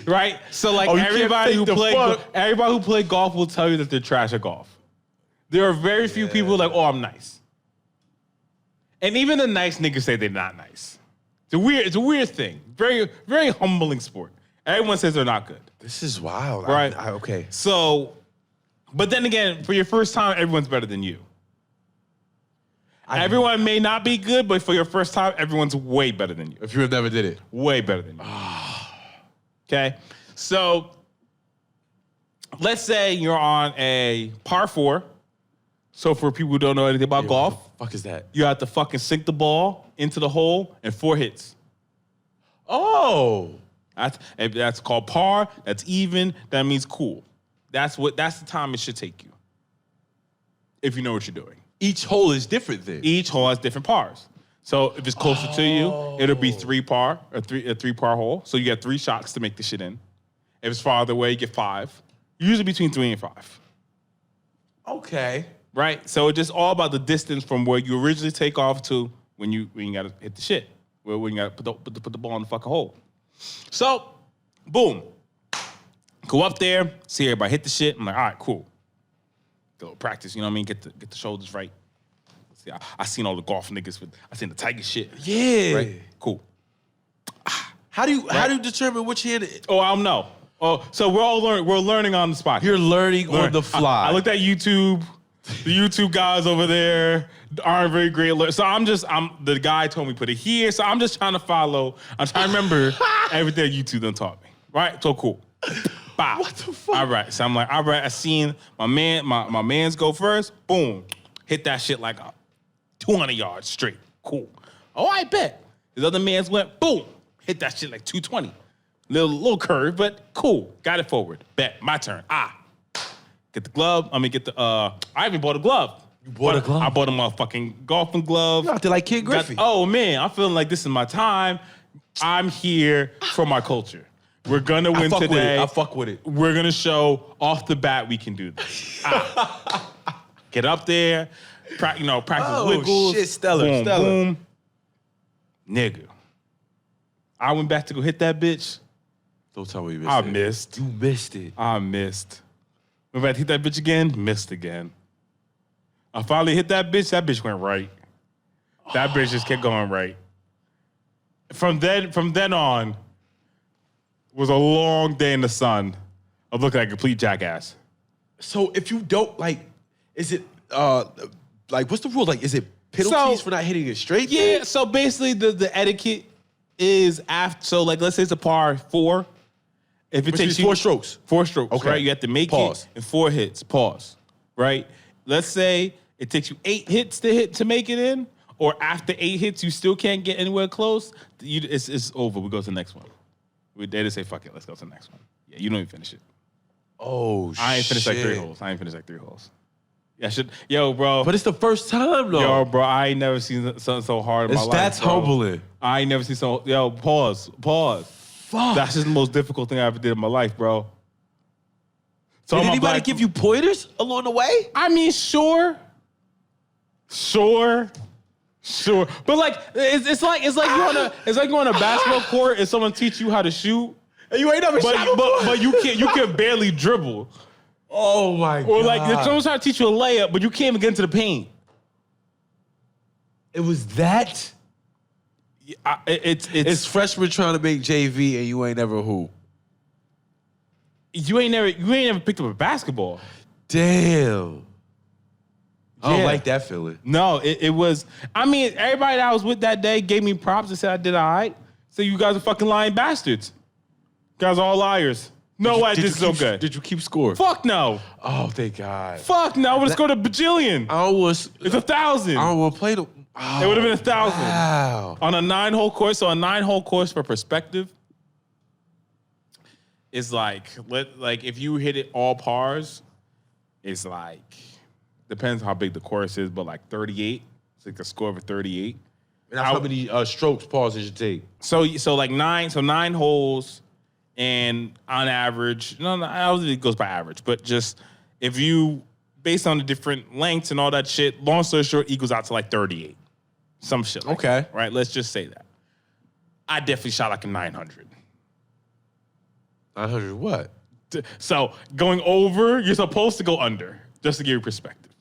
A: right? So like
B: Oh, you can't
A: everybody who
B: fake the
A: play golf will tell you that they're trash at golf. There are very few people who are like, oh, I'm nice. And even the nice niggas say they're not nice. It's a weird thing. Very, very humbling sport. Everyone says they're not good.
B: This is wild.
A: Right.
B: Okay.
A: So, but then again, for your first time, everyone's better than you. Everyone may not be good, but for your first time, everyone's way better than you.
B: If you never did it.
A: Way better than you. Okay? So, let's say you're on a par 4. So for people who don't know anything about golf,
B: What the fuck is that?
A: you have to fucking sink the ball into the hole in 4 hits.
B: Oh.
A: That's called par. That's even. That means cool. That's the time it should take you. If you know what you're doing.
B: Each hole is different then.
A: Each hole has different pars. So if it's closer to you, it'll be 3 par, a 3 par hole. So you get 3 shots to make the shit in. If it's farther away, you get 5. Usually between 3 and 5.
B: Okay.
A: Right? So it's just all about the distance from where you originally take off to when you gotta hit the shit. When you gotta put the ball in the fucking hole. So, boom. Go up there, see everybody hit the shit. I'm like, all right, cool. Go practice, you know what I mean? Get the shoulders right. See, I seen all the golf niggas I seen the Tiger shit.
B: Yeah.
A: Right? Cool.
B: How do you determine which hand?
A: Oh, I don't know. Oh, so we're learning on the spot.
B: You're learning on the fly.
A: I looked at YouTube. The YouTube guys over there aren't very great. So the guy told me put it here. So I'm just trying to follow. I'm trying to remember everything YouTube done taught me. Right? So cool. Bow.
B: What the fuck?
A: All right. So I'm like, all right, I seen my mans go first. Boom. Hit that shit like 200 yards straight. Cool. Oh, I bet. His other mans went, boom. Hit that shit like 220. Little curve, but cool. Got it forward. Bet. My turn. Get the glove. I even bought a glove.
B: You bought a glove?
A: I bought a motherfucking golfing glove.
B: You out there like Ken Griffey.
A: Oh, man. I'm feeling like this is my time. I'm here for my culture. We're going to win today.
B: I fuck with it.
A: We're going to show off the bat we can do this. Get up there. Practice wiggles.
B: Shit, stellar.
A: Boom, boom. Nigga. I went back to go hit that bitch.
B: Don't tell me you missed
A: I
B: it.
A: missed.
B: You missed it.
A: I missed. Went back to hit that bitch again, missed again. I finally hit that bitch went right. That bitch just kept going right. From then on, was a long day in the sun of looking like a complete jackass.
B: So if you don't is it what's the rule? Like, is it penalties for not hitting it straight?
A: Yeah,
B: then?
A: so basically the etiquette is let's say it's a par 4. If it
B: Which
A: takes
B: is
A: you
B: 4 strokes.
A: 4 strokes,
B: Okay.
A: right? You have to make
B: Pause.
A: it in 4 hits. Pause. Right? Let's say it takes you 8 hits to make it in, or after 8 hits you still can't get anywhere close. It's over. We go to the next one. They just say fuck it. Let's go to the next one. Yeah, you don't even finish it.
B: Oh shit.
A: I ain't finished like 3 holes. Yeah, yo, bro.
B: But it's the first time though.
A: Yo, bro, I ain't never seen something so hard in my life.
B: That's
A: bro.
B: humbling.
A: I ain't never seen so. Yo, pause.
B: Fuck.
A: That's just the most difficult thing I ever did in my life, bro. So
B: Did anybody give you pointers along the way?
A: I mean, sure. Sure. But like it's like you on a basketball court and someone teach you how to shoot.
B: And you ain't never shot before.
A: But you can barely dribble.
B: Oh my God.
A: Or like someone's trying to teach you a layup, but you can't even get into the paint.
B: It was that? It's freshmen trying to make JV and you ain't never hoop.
A: You ain't never picked up a basketball.
B: Damn. I don't
A: Yeah.
B: like that feeling.
A: No, it was. I mean, everybody that I was with that day gave me props and said I did all right. So you guys are fucking lying bastards. You guys are all liars. No, I did so good.
B: Did you keep score?
A: Fuck no.
B: Oh, thank God.
A: Fuck no. I would have scored a bajillion. It's 1,000.
B: I don't want to play the.
A: It would have been 1,000.
B: Wow.
A: On a 9-hole course. So a 9-hole course for perspective is like if you hit it all pars, it's like depends how big the course is, but like 38. It's like a score of a 38.
B: And that's how many strokes pauses you take.
A: So like 9 holes, and on average, I don't think it goes by average, but just if you based on the different lengths and all that shit, long story short, equals out to like 38. Some shit. Like
B: Okay.
A: that, right? Let's just say that. I definitely shot like a 900.
B: 900 what?
A: So going over, you're supposed to go under, just to give you perspective.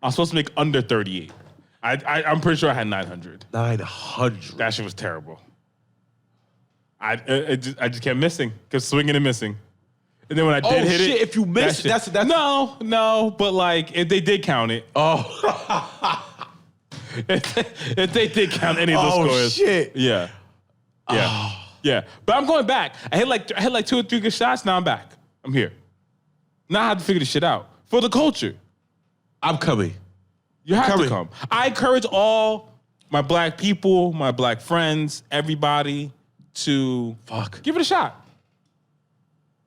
A: I'm supposed to make under 38. I'm pretty sure I had 900.
B: 900.
A: That shit was terrible. I just kept missing, kept swinging and missing. And then when I did hit it,
B: if you missed, that's
A: no, but like if they did count it.
B: Oh.
A: If they did count any of those scores.
B: Oh shit.
A: Yeah. Yeah. But I'm going back. I hit like 2 or 3 good shots. Now I'm back. I'm here. Now I have to figure this shit out for the culture.
B: I'm coming.
A: You have to come. I encourage all my black people, my black friends, everybody to give it a shot.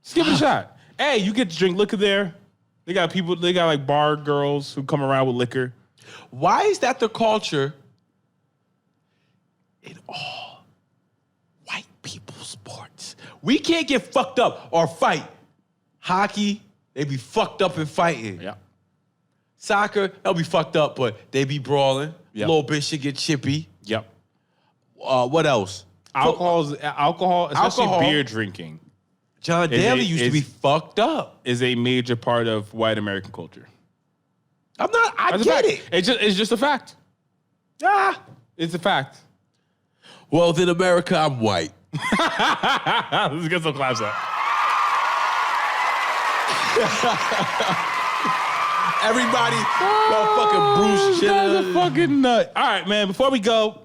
A: Just give it a shot. Hey, you get to drink liquor there. They got like bar girls who come around with liquor.
B: Why is that the culture in all white people sports? We can't get fucked up or fight. Hockey, they be fucked up and fighting.
A: Yeah.
B: Soccer, they'll be fucked up, but they be brawling.
A: Yep.
B: Little bitch should get chippy.
A: Yep.
B: What else?
A: Alcohol, especially beer drinking,
B: John Daly used to be fucked up.
A: is a major part of white American culture.
B: I get it.
A: It's just a fact. It's a fact.
B: Well, in America, I'm white.
A: Let's get some claps up.
B: Everybody, motherfucking Bruce Jenner.
A: That's a fucking nut. All right, man. Before we go,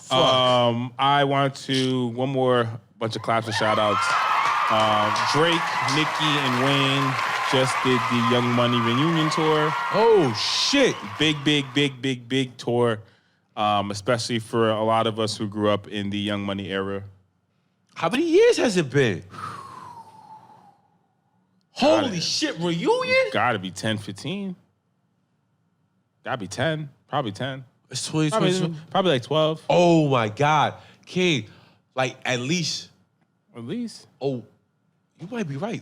A: I want to one more bunch of claps and shout outs. Drake, Nicki, and Wayne just did the Young Money reunion tour.
B: Oh shit!
A: Big tour, especially for a lot of us who grew up in the Young Money era.
B: How many years has it been? Holy shit, reunion?
A: Gotta be 10, 15. Gotta be 10. Probably 10.
B: It's 2020.
A: Probably like 12.
B: Oh my God. King, like at least.
A: At least.
B: Oh, you might be right.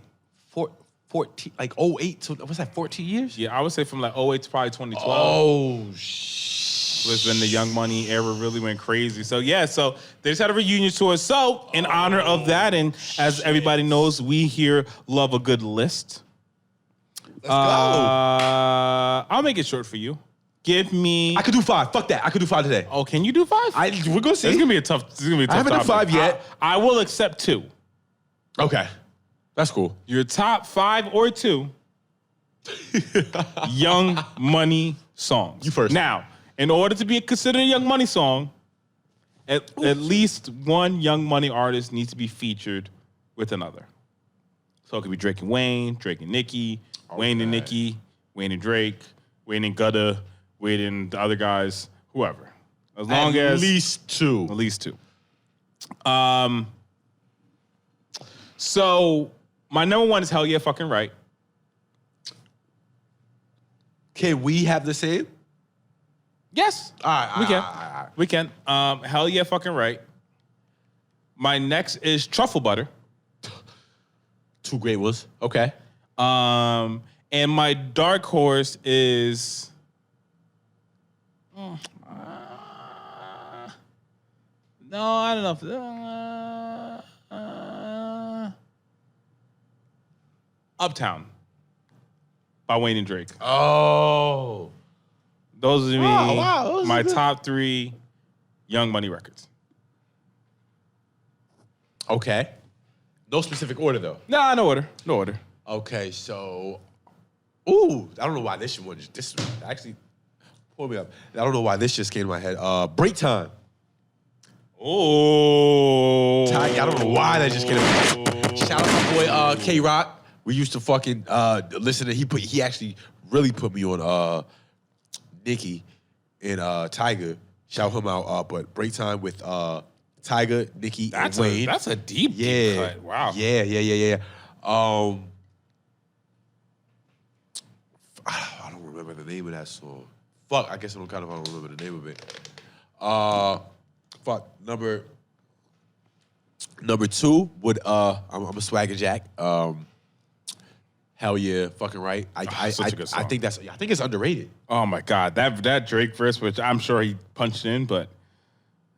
B: 14, like 08 to, what's that, 14 years?
A: Yeah, I would say from like 08 to probably 2012.
B: Oh, shit.
A: Was when the Young Money era really went crazy. So yeah, so they just had a reunion tour. So in honor of that, and as everybody knows, we here love a good list.
B: Let's go.
A: I'll make it short for you. Give me.
B: I could do 5. Fuck that. I could do 5 today.
A: Oh, can you do 5?
B: We're gonna see.
A: It's gonna be a tough.
B: I haven't done 5 yet.
A: I will accept 2.
B: Okay, that's cool.
A: Your top 5 or 2 Young Money songs.
B: You first.
A: Now, in order to be considered a Young Money song, at least one Young Money artist needs to be featured with another. So it could be Drake and Wayne, Drake and Nicki, Wayne and Nicki, Wayne and Drake, Wayne and Ghetto, Wayne and the other guys, whoever. As long as
B: at least 2.
A: At least 2. So my number 1 is Hell Yeah Fucking Right.
B: Can we have the same?
A: Yes.
B: All right,
A: we can. We can. Hell Yeah Fucking Right. My next is Truffle Butter.
B: 2 great ones. Okay.
A: And my dark horse is No, I don't know. Uptown by Wayne and Drake.
B: Oh.
A: Those are
B: Wow, those
A: my
B: are good.
A: top 3 Young Money records.
B: Okay. No specific order, though.
A: Nah, no order. No order.
B: Okay, so... Ooh, I don't know why this one... This actually... Pull me up. I don't know why this just came to my head. Break Time.
A: Oh.
B: I don't know why that just came to my head. Shout out my boy K-Rock. We used to fucking listen to... He actually really put me on Nicki and Tyga. Shout him out. But Break Time with Tyga, Nicki, and Wayne.
A: That's a deep cut. Wow.
B: Yeah. I don't remember the name of that song. Fuck, I guess I don't remember the name of it. Fuck, number 2 would I'm a Swagger Jack. Hell yeah, fucking right.
A: Such a good song.
B: I think it's underrated.
A: Oh my God, that Drake verse, which I'm sure he punched in, but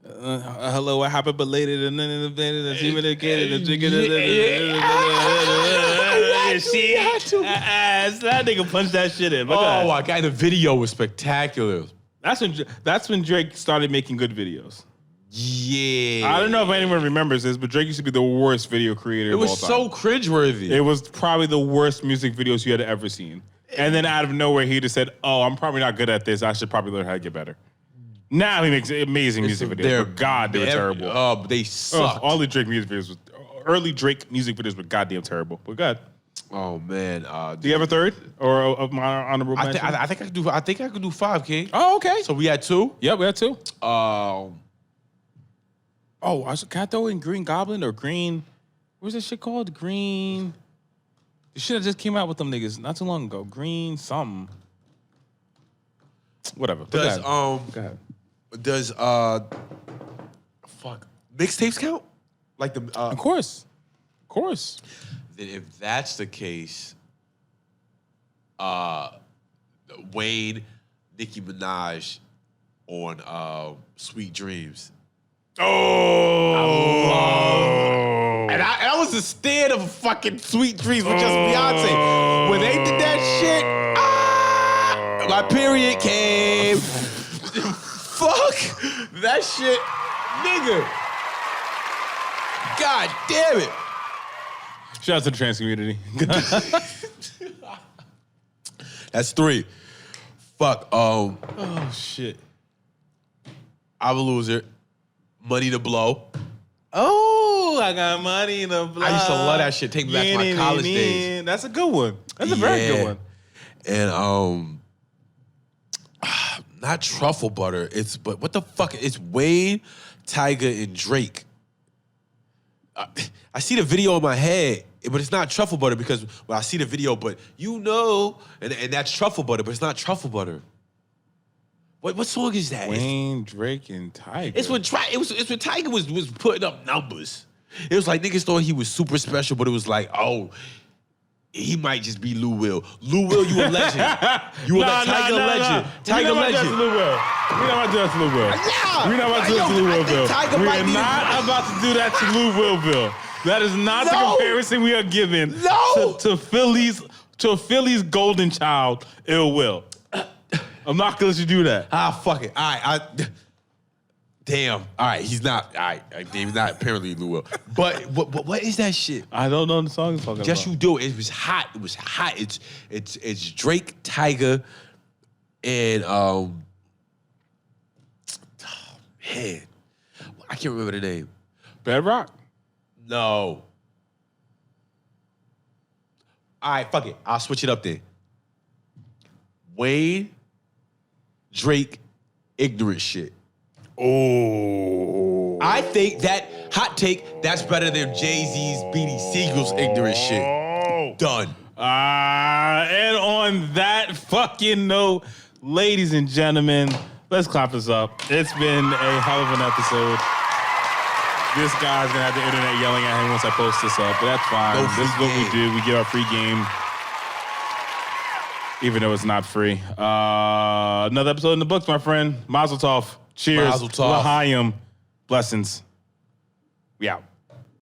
A: hello, what happened belated and then innovated and even again and that nigga punched that shit in.
B: Oh my God, the video was spectacular.
A: That's when Drake started making good videos.
B: Yeah.
A: I don't know if anyone remembers this, but Drake used to be the worst video creator
B: It
A: of all
B: was
A: time.
B: so cringeworthy.
A: It was probably the worst music videos you had ever seen. And then out of nowhere, he just said, "Oh, I'm probably not good at this. I should probably learn how to get better." Now he makes amazing music videos. But God, they were terrible.
B: Oh, they sucked.
A: All the Drake music videos, early Drake music videos were goddamn terrible. But God,
B: Oh man.
A: do you have a third or of my honorable mention?
B: I think I could do 5, King.
A: Oh, okay.
B: So we had 2.
A: Yeah, we had 2.
B: Oh,
A: Can I throw in Green Goblin or Green? What's that shit called? Green. The shit that just came out with them niggas not too long ago. Green something. Whatever. Go ahead.
B: Does fuck mixtapes count? Like the
A: Of course.
B: Then if that's the case, Wayne, Nicki Minaj on Sweet Dreams.
A: Oh.
B: And I was a stand of fucking Sweet Dreams with just Beyonce. When they did that shit, my period came. Fuck that shit, nigga. God damn it.
A: Shout out to the trans community.
B: That's 3. Fuck.
A: Oh shit.
B: I'm a loser. Money to Blow.
A: Oh, I got money in the blood.
B: I used to love that shit. Take me back to my college days.
A: That's a good one. That's a very good one.
B: And not truffle butter. But what the fuck? It's Wayne, Tyga, and Drake. I see the video in my head, but it's not truffle butter because I see the video, but and that's truffle butter, but it's not truffle butter. What song is that?
A: Wayne, Drake, and Tyga.
B: It's when Tyga was putting up numbers. It was like niggas thought he was super special, but it was like, oh, he might just be Lou Will. Lou Will, you a legend. You a Tyga legend. Tyga legend.
A: We're not about to do that to Lou Will. We're not about to do that to Lou Willville. We are not about to do that to Lou Willville. That is not the comparison we are giving to Philly's golden child, Ill Will. I'm not gonna let you do that.
B: Fuck it. All right, damn. All right, he's not. All right, he's not apparently Lou Will. But what is that shit?
A: I don't know the song he's talking about.
B: Yes, you do. It was hot. It was hot. It's Drake, Tyga, and man, I can't remember the name.
A: Bedrock?
B: No. All right, fuck it. I'll switch it up then. Wayne, Drake, Ignorant Shit.
A: Oh.
B: I think that hot take, that's better than Jay-Z's Beanie Siegel's Ignorant Shit. Done.
A: And on that fucking note, ladies and gentlemen, let's clap this up. It's been a hell of an episode. This guy's gonna have the internet yelling at him once I post this up, but that's fine. This is what we do. We get our free game. Even though it's not free. Another episode in the books, my friend. Mazel tov. Cheers.
B: Mazel tov.
A: L'chaim. Blessings. We out.